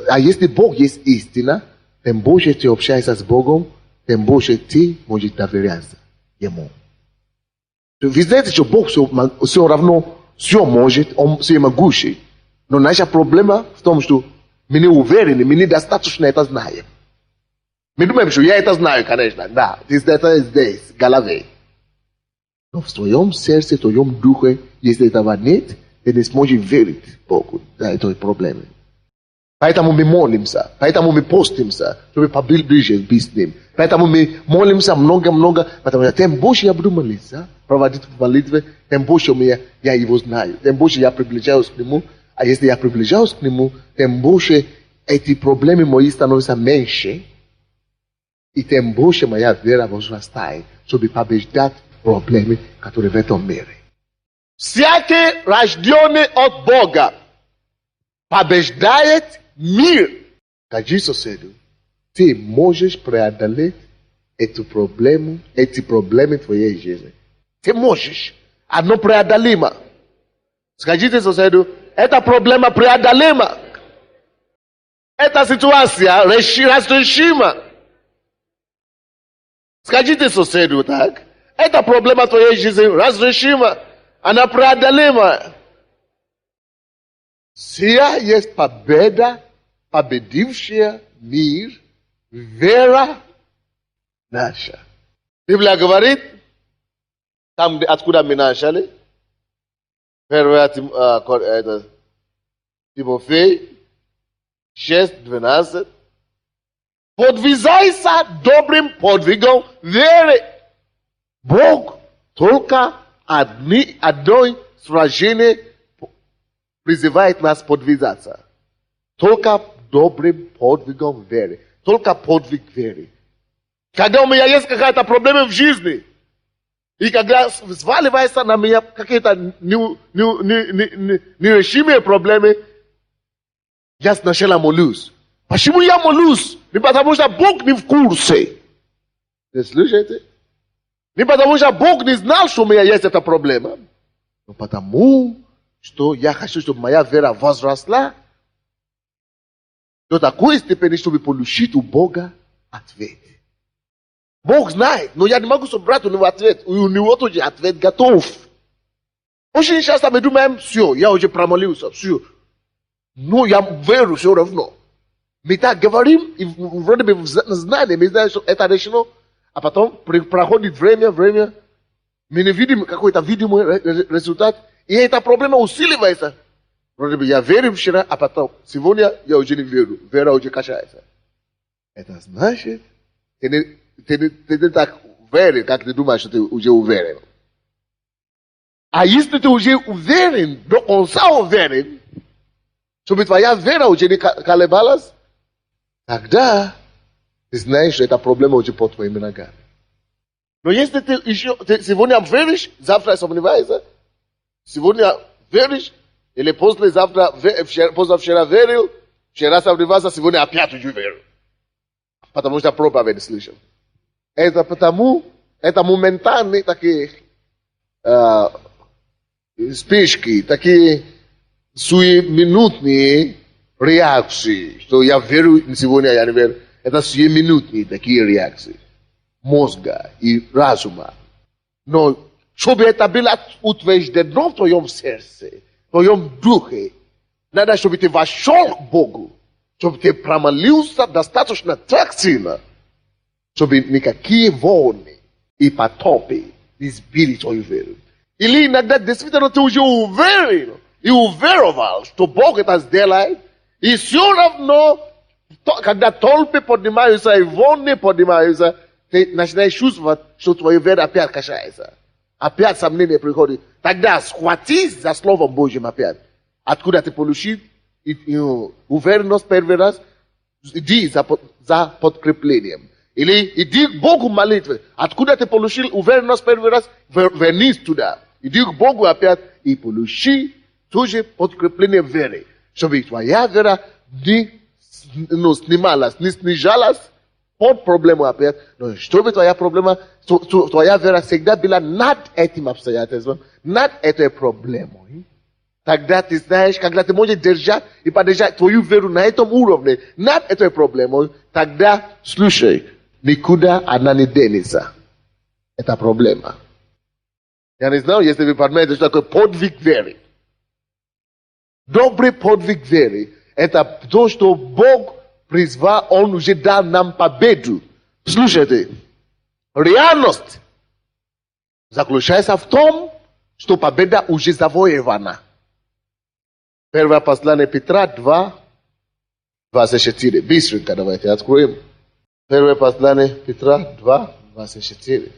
А если Бог есть истина, тем больше ты общаешься с Богом, тем больше ты можешь доверяться Ему. Вы знаете, что Бог все равно все может, Он всемогущий. Но наша проблема в том, что мы не уверены, мы недостаточно это знаем. Мы думаем, что я это знаю, конечно, да, это здесь, в голове. Но в твоем сердце, в твоем духе, если этого нет, ты не сможешь верить Богу на этой проблеме. Поэтому мы молимся, поэтому мы постимся, чтобы поближе быть с Ним. Поэтому мы молимся много-много, потому что тем больше я буду молиться, проводить в молитве, тем больше я Его знаю, тем больше я приближаюсь к Нему. А если я приближаюсь к Нему, тем больше эти проблемы мои становятся меньше, и тем больше моя вера возрастает, чтобы побеждать проблемы, которые в этом мире. Всякий рожденный от Бога побеждает мир. Как Иисус сказал, ты можешь преодолеть эти проблемы твоей жизни. Ты можешь. Оно преодолимо. Скажите соседу, эта проблема преодолима. Эта ситуация разрешима. Скажите соседу так. Эта проблема твоей жизни разрешима. Она преодолима. Сия есть победа, победившая мир, вера наша. Библия говорит, там, откуда мы начали, 1 Тимофей 6:12. Подвизайся добрым подвигом веры. Бог только одной сражение призывает нас подвизаться. Только добрым подвигом веры. Только подвиг веры. Когда у меня есть какая-то проблема в жизни, и когда сваливается на меня какие-то нерешимые проблемы, я сначала молюсь. Почему я молюсь? Не потому что Бог не в курсе. Вы слышите? Не потому что Бог не знал, что у меня есть эта проблема. Но потому что я хочу, чтобы моя вера возросла до такой степени, чтобы получить у Бога ответ. Бог знает, но я не могу собрать у него ответ. У него тоже ответ готов. Очень часто мы думаем, все, я уже промолился, все. Но я верю все равно. Мы так говорим, и вроде бы знаем, мы знаем, что это решено, а потом проходит время, мы не видим какой-то видимый результат, и эта проблема усиливается. Вроде бы я верил вчера, а потом сегодня я уже не верю, вера уже качается. Это значит, ты не так веришь, как ты думаешь, что ты уже уверен. А если ты уже уверен, до конца уверен, чтобы твоя вера уже не колебалась, тогда ты знаешь, что эта проблема уже под твоими ногами. Но если ты сегодня веришь, завтра сомневаешься, сегодня веришь, или позавчера верил, вчера сомневался, сегодня опять уже верил. Потому что проповедь слышал. Это потому, это моментальные такие спешки, такие сиюминутные реакции, что я верю, сегодня я не верю. Это сиюминутные такие реакции мозга и разума. Но чтобы это было утверждено в твоем сердце, в твоем духе, надо, чтобы ты вошел к Богу, чтобы ты промолился достаточно трактивно, чтобы никакие волны и потопы не сбили твою веру. Или иногда действительно ты уже уверен и уверовал, что Бог это сделает, и все равно, когда толпы поднимаются и волны поднимаются, ты начинаешь чувствовать, что твоя вера опять качается. Опять сомнение приходит. Тогда схватись за Словом Божьим опять. Откуда ты получил уверенность первый раз, иди за подкреплением. Или иди к Богу молитвы. Откуда ты получил уверенность первый раз, вернись туда. Иди к Богу опять и получи тоже подкрепление веры. Чтобы твоя вера не снималась, не снижалась под проблему опять. Но чтобы твоя проблема, твоя вера всегда была над этим обстоятельством, над этой проблемой. Тогда ты знаешь, когда ты можешь держать и поддержать твою веру на этом уровне, над этой проблемой, тогда, слушай, никуда она не денется. Это проблема. Я не знаю, если вы понимаете, что такое подвиг веры. Добрый подвиг веры – это то, что Бог призвал, Он уже дал нам победу. Слушайте, реальность заключается в том, что победа уже завоевана. Первое послание Петра 2:24. Быстренько давайте откроем. Первое послание Петра 2:24.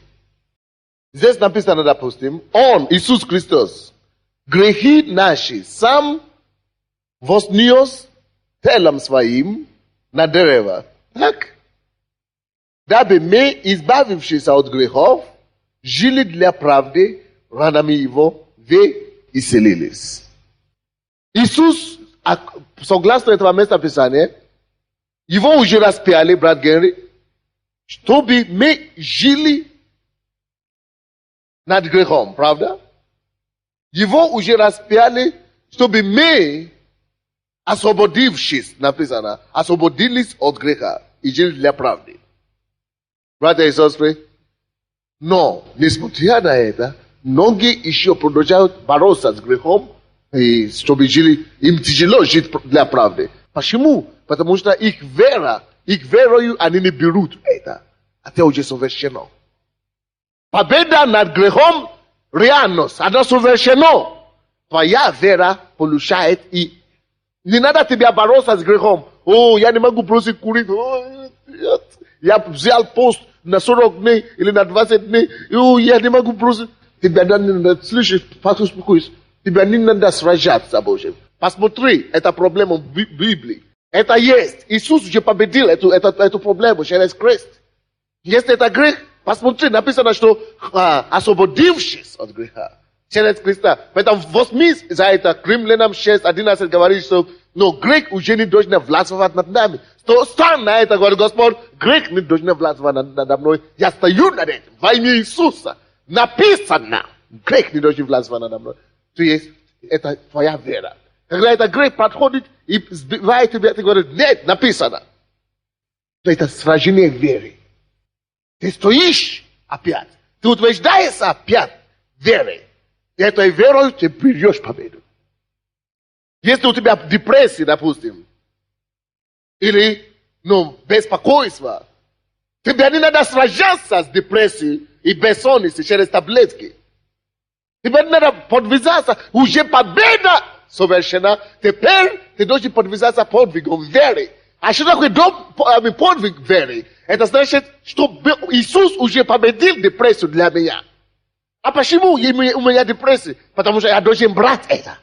Здесь написано, допустим, Он, Иисус Христос, грехи наши сам вознес телом своим на дерево. Так? Дабы мы, избавившись от грехов, жили для правды, ранами Его вы исцелились. Иисус Согласно этого места Писания, его уже распяли, брат Генри, чтобы мы жили над грехом, правда? Его уже распяли, чтобы мы, освободившись, написано, освободились от греха и жили для правды. Братья и сестры, но, несмотря на это, многие еще продолжают бороться с грехом, и чтобы жили, им тяжело жить для правды. Почему? Потому что их верою они не берут это. Это уже совершено. Победа над грехом – реальность, она совершена. Твоя вера получает, и не надо тебе бороться с грехом. О, я не могу бросить курить. О, я взял пост на 40 дней или на 20 дней. О, я не могу бросить. Тебя не надо, слышишь, успокойся. Тебя не надо сражаться, Боже. Посмотри, это проблема в Библии. Это есть. Иисус уже победил эту проблему через крест. Если это грех, посмотри, написано, что освободившись от греха через Христа. Поэтому 8 за это Римлянам 6:11 говорит, что но грех уже не должен властвовать над нами. То стань на это, говорит Господь, грех не должен властвовать надо мной. Я стою над этим. Во имя Иисуса написано, грех не должен властвовать надо мной. То есть, это твоя вера. Когда это грех подходит и сбивает тебя, ты говоришь, нет, написано. То это сражение веры. Ты стоишь опять. Ты утверждаешься опять верой. И этой верой ты берешь победу. Если у тебя депрессия, допустим, или беспокойство, тебе не надо сражаться с депрессией и бессонницей через таблетки. Тебе не надо подвязаться. Уже победа совершена. Теперь ты должен подвязаться подвигом веры. А что такое подвиг веры? Это значит, что Иисус уже победил депрессию для меня. А почему у меня депрессия? Потому что я должен брать это.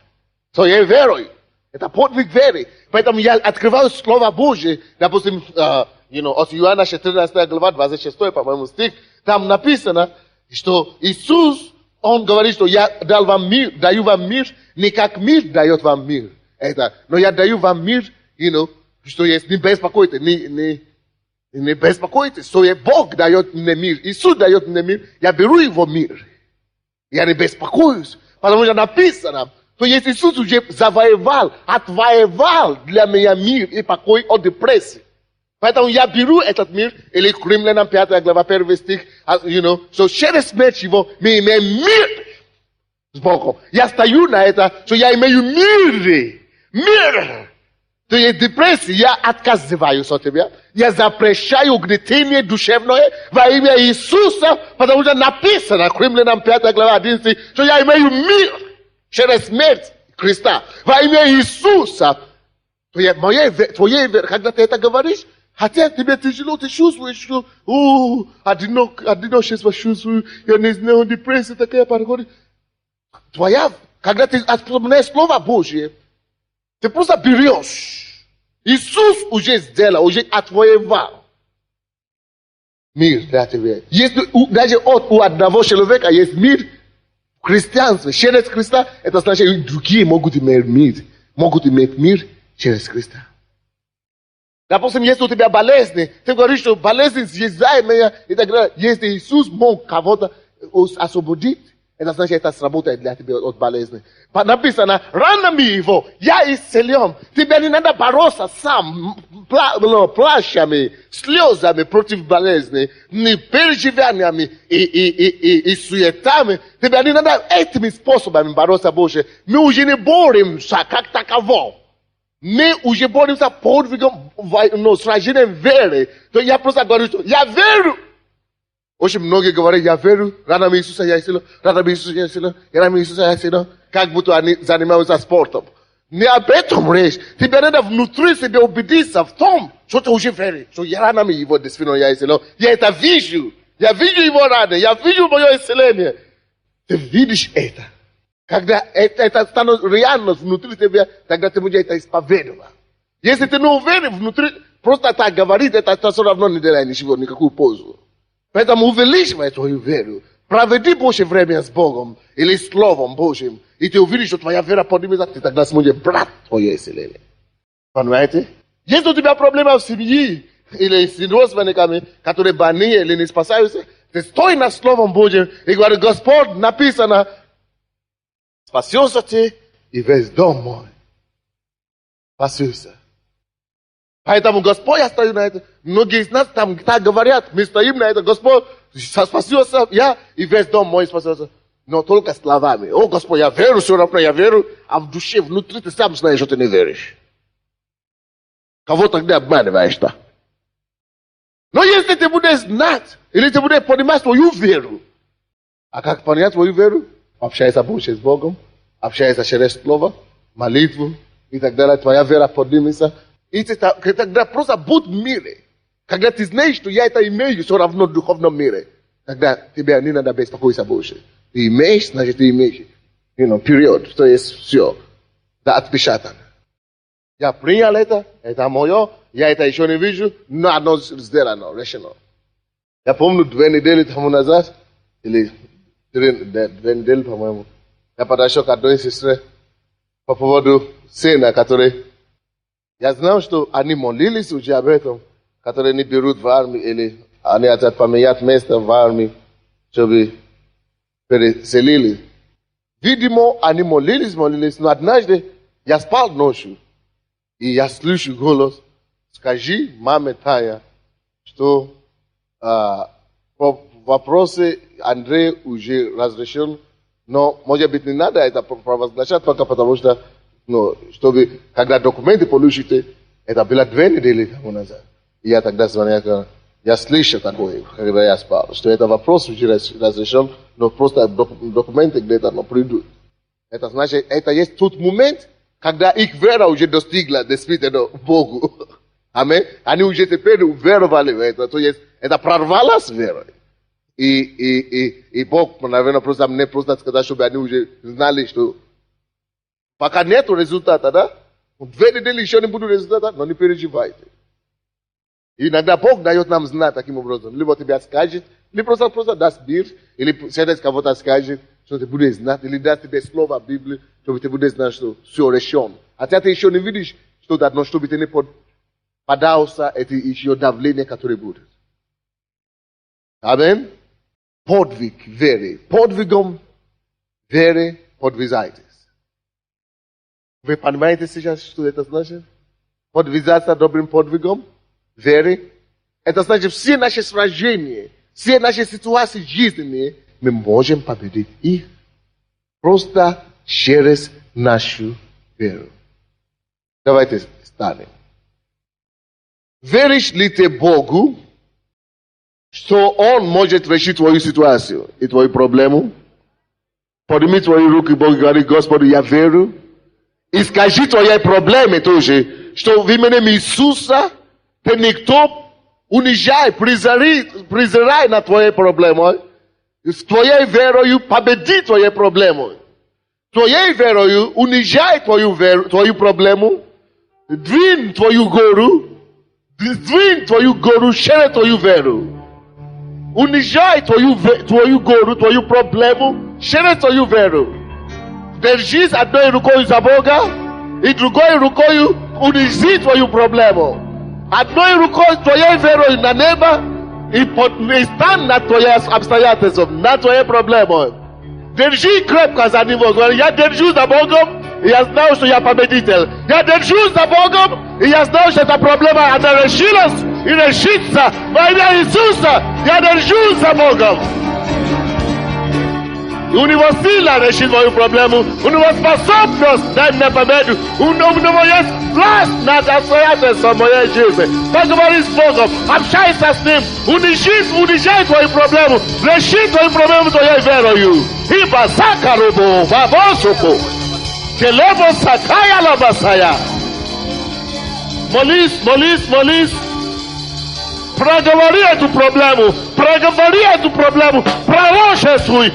Своей верой. Это подвиг веры. Поэтому я открываю Слово Божие. Допустим, от Иоанна 14 глава, 26, по-моему, стих. Там написано, что Иисус, Он говорит, что я даю вам мир, не как мир дает вам мир. Но я даю вам мир, что есть, не беспокойтесь, не беспокойтесь, что Бог дает мне мир, Иисус дает мне мир, я беру его мир. Я не беспокоюсь, потому что написано, то есть Иисус уже завоевал, отвоевал для меня мир и покой от депрессии. Поэтому я беру этот мир, или Римлянам 5 глава 1 стих, что через смерть его мы имеем мир с Богом. Я стою на это, что я имею мир. То есть депрессия, я отказываюсь от тебя. Я запрещаю угнетение душевное во имя Иисуса, потому что написано, Римлянам 5 глава 11, что я имею мир через смерть Христа. Во имя Иисуса. Твоей верой, когда ты это говоришь, хотя тебе тяжело, ты чувствуешь, что одиночество чувствую, я не знаю, депрессия такая подходит. Когда ты вспоминаешь Слово Божье, ты просто берешь. Иисус уже сделал, уже отвоевал мир для тебя. Если даже у одного человека есть мир в христианстве, через Христа, это значит, и другие могут иметь мир через Христа. Допустим, если у тебя болезни, ты говоришь, что болезнь съедает меня и так далее. Если Иисус мог кого-то освободить, это значит, это сработает для тебя от болезни. Написано, ранами его я исцелен. Тебе не надо бороться сам, плачами, слезами против болезни, не переживаниями и суетами. Тебе не надо этими способами бороться, Боже. Мы уже не боремся как таково. Мы уже боремся подвигом, сражением веры. То я просто говорю, что я верю. Очень многие говорят, я верю, ранами Иисуса я исцелен, ранами Иисуса я исцелен, ранами Иисуса я исцелен, как будто они занимаются спортом. Не об этом речь. Тебе надо внутри себя убедиться в том, что ты уже веришь, что я ранами его действительно я исцелен. Я это вижу. Я вижу его раны, я вижу мое исцеление. Ты видишь это. Когда это станет реальность внутри тебя, тогда ты будешь это исповедовать. Если ты не уверен внутри, просто так говорить, это все равно не делает ничего, никакую пользу. Поэтому увеличивай твою веру. Проведи Божье время с Богом или Словом Божьим, и ты увидишь, что твоя вера поднимется, ты тогда сможешь брать твое исцеление. Понимаете? Если у тебя проблема в семье, или с родственниками, которые больные или не спасаются, ты стой над Словом Божьим и говори: Господь, написано, спасешься ты и весь дом мой. Спасешься. Поэтому Господь, я стою на это. Многие из нас там так говорят, мы стоим на это: Господь, спасешься я и весь дом мой спасется. Но только словами. О, Господь, я верю, все равно я верю, а в душе, внутри ты сам знаешь, что ты не веришь. Кого тогда обманываешь-то? Но если ты будешь знать, или ты будешь понимать свою веру, а как понять свою веру? Общайся больше с Богом, общайся через Слово, молитву и так далее, твоя вера поднимется. И ты тогда просто будь в мире. Когда ты знаешь, что я это имею, все равно в духовном мире, тогда тебе не надо беспокоиться больше. Ты имеешь, значит ты имеешь. Период, то есть все. Да, отпечатано. Я принял это мое, я это еще не вижу, но оно сделано, решено. Я помню 2 недели тому назад, или 2 недели, по-моему, я подошел к одной сестре по поводу сына, который... Я знал, что они молились уже об этом, которые не берут в армию, или они хотят поменять место в армии, чтобы переселили. Видимо, они молились, но однажды я спал ночью, и я слышу голос: скажи маме Таня, что вопросы Андрея уже разрешен, но, может быть, не надо это провозглашать только потому, что, чтобы, когда документы получите, это было 2 недели тому назад. И я тогда звонил, я слышал такое, когда я спал, что это вопрос уже разрешен, но просто документы где-то придут. Это значит, это есть тот момент, когда их вера уже достигла действительно Богу. Аминь. Они уже теперь уверовали в это. То есть, это прорвалась вера. И Бог, наверное, просто мне просто сказал, чтобы они уже знали, что пока нет результата, да? 2 недели еще не будет результата, но не переживайте. И иногда Бог дает нам знать таким образом. Либо тебя скажет, либо просто даст мир, или через кого-то скажет, что ты будешь знать, или даст тебе слово Библии, чтобы ты будешь знать, что все решено. Хотя ты еще не видишь, что дано, чтобы ты не поддался это еще давление, которое будет. Аминь. Подвиг веры. Подвигом веры подвизайтесь. Вы понимаете сейчас, что это значит? Подвизаться добрым подвигом веры. Это значит, все наши сражения, все наши ситуации жизненные, мы можем победить их просто через нашу веру. Давайте станем. Веришь ли ты Богу, что Он может решить твою ситуацию и твою проблему? Подними твои руки, Бог, и говори: Господи, я верю. И скажи твои проблемы тоже, что в имени Иисуса ты никто унижай, презирай на твои проблемы. С твоей верою победи твои проблемы. Твоей верою унижай твою проблему. Двинь твою гору, через твою веру. Унижай твою гору, твою проблему, через твою веру. Держись одной рукой за Бога, и другой рукой унижи твою проблему. Одной рукой твоей верой на небо, и стань над твоей обстоятельством, над твоей проблемой. Держи крепко за него. Я держусь за Богом, и я знаю, что я победитель. Я держусь за Богом, и я знаю, что эта проблема, она решилась и решится во имя Иисуса. Я держусь за Богом. И у него сила решить мою проблему. У него способность дать мне победу. У него есть власть над обстоятельством моей жизни. Поговори с Богом, общайся с Ним. Унижай твою проблему. Реши твою проблему твоей верою. Ибо сакарубу вавосуку. Келебо сакая лабасая. Молись. Проговори эту проблему. Пророчествуй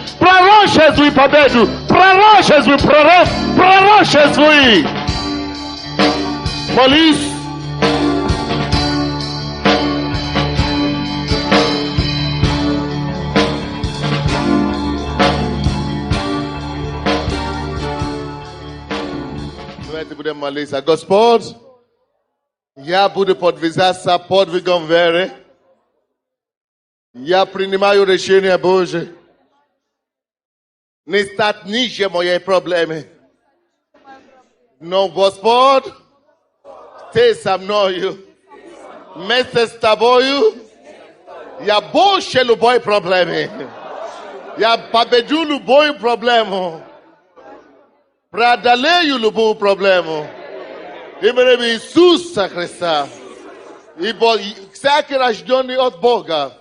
победу. Пророчествуй прорыв. Пророчествуй. Молись. Давайте будемо молитися. Господь, я буду подвизаться подвигом веры. Я принимаю решение Божие. Не стать ниже моей проблемы. Но Господь, Ты со мною. Вместе с Тобою я больше любой проблемы. Я победю любую проблему. Преодолею любую проблему. Именем Иисуса Христа. Ибо всякий рожденный от Бога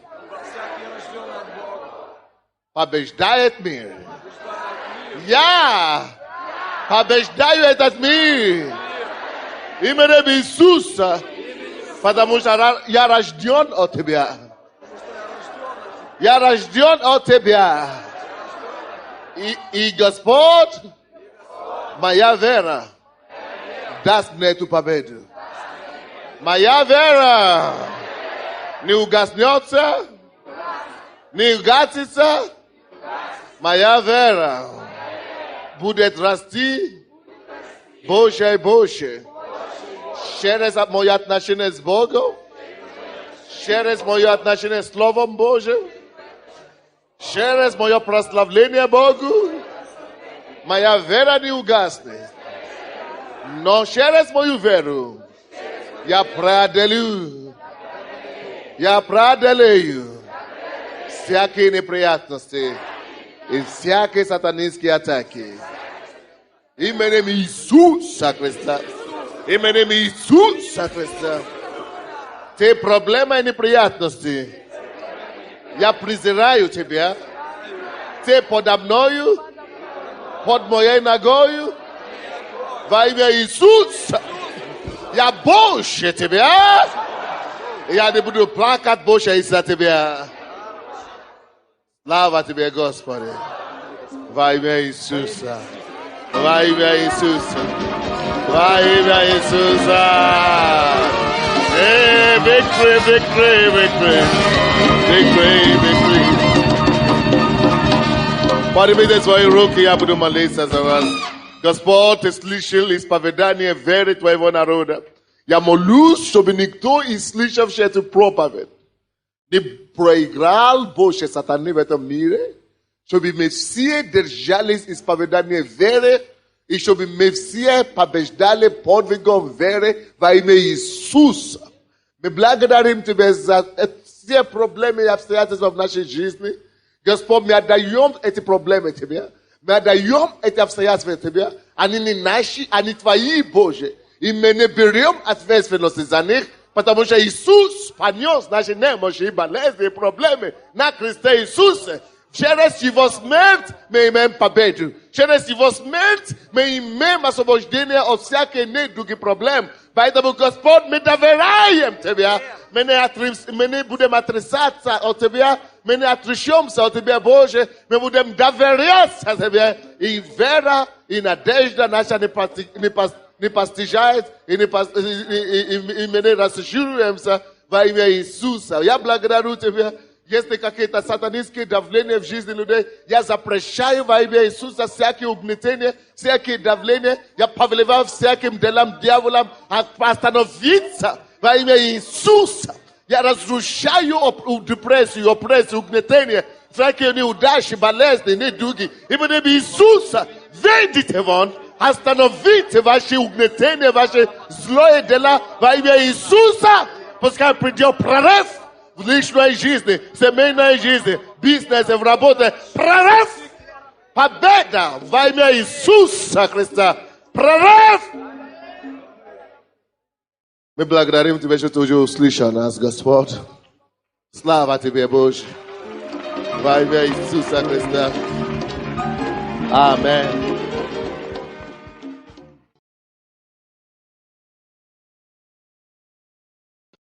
побеждает мир. Я побеждаю этот мир. Именем Иисуса. Потому что я рожден от Тебя. Я рожден от Тебя. И Господь, моя вера даст мне эту победу. Моя вера не угаснется, не угасится. Моя вера будет расти больше и больше. Через мое отношение с Богом, через мое отношение с Словом Божьим, через мое прославление Богу, моя вера не угаснет. Но через мою веру я преодолею всякие неприятности и всякие сатанинские атаки. Именем Иисуса Христа. Именем Иисуса Христа. Те проблемы и неприятности. Я презираю Тебя. Ты подо мною, под моей ногою. Во имя Иисуса. Я больше Тебя. Я не буду плакать больше из-за Тебя. Слава Тебе, Господи. Во имя Иисуса. Во имя Иисуса. Во имя Иисуса. Hey, victory, victory, victory. Victory, victory. Поднимите свои руки, я буду молиться за вас. Господь, Ты слышал исповедание веры Твоего народа. Я молюсь, чтобы никто из слышавших эту проповедь не проиграл больше сатаны в этом мире, чтобы мы все держались исповедания веры, и чтобы мы все побеждали подвигом веры во имя Иисуса. Мы благодарим Тебя за все проблемы и обстоятельства в нашей жизни. Господь, мы отдаем эти проблемы Тебе. Мы отдаем эти обстоятельства Тебе. Они не наши, они Твои, Божьи. И мы не берем ответственности за них, потому что Иисус понес наши немощи, болезни и проблемы на кресте Иисуса. Через Его смерть мы имеем победу. Через Его смерть мы имеем освобождение от всяких недуги проблем. Поэтому, Господь, мы доверяем Тебе. Мы не будем отрицаться от Тебя. Мы не отречемся от Тебя, Боже. Мы будем доверяться Тебе. И вера, и надежда наша не постижает, и мы не рассчитываемся во имя Иисуса. Я благодарю Тебя. Если какие-то сатанинские давления в жизни людей, я запрещаю во имя Иисуса всякие угнетения, всякие давления. Я повелеваю всяким делам дьяволам остановиться во имя Иисуса. Я разрушаю депрессию, опрессию, угнетение, всякие неудачи, болезни, недуги. Именем Иисуса, выйдите вон, остановите ваши угнетения, ваши злые дела во имя Иисуса. Пускай придет прорыв в личной жизни, в семейной жизни, в бизнесе, в работе. Прорыв! Победа во имя Иисуса Христа. Прорыв! Мы благодарим Тебя, что Ты уже услышал нас, Господь. Слава Тебе, Боже. Во имя Иисуса Христа. Аминь.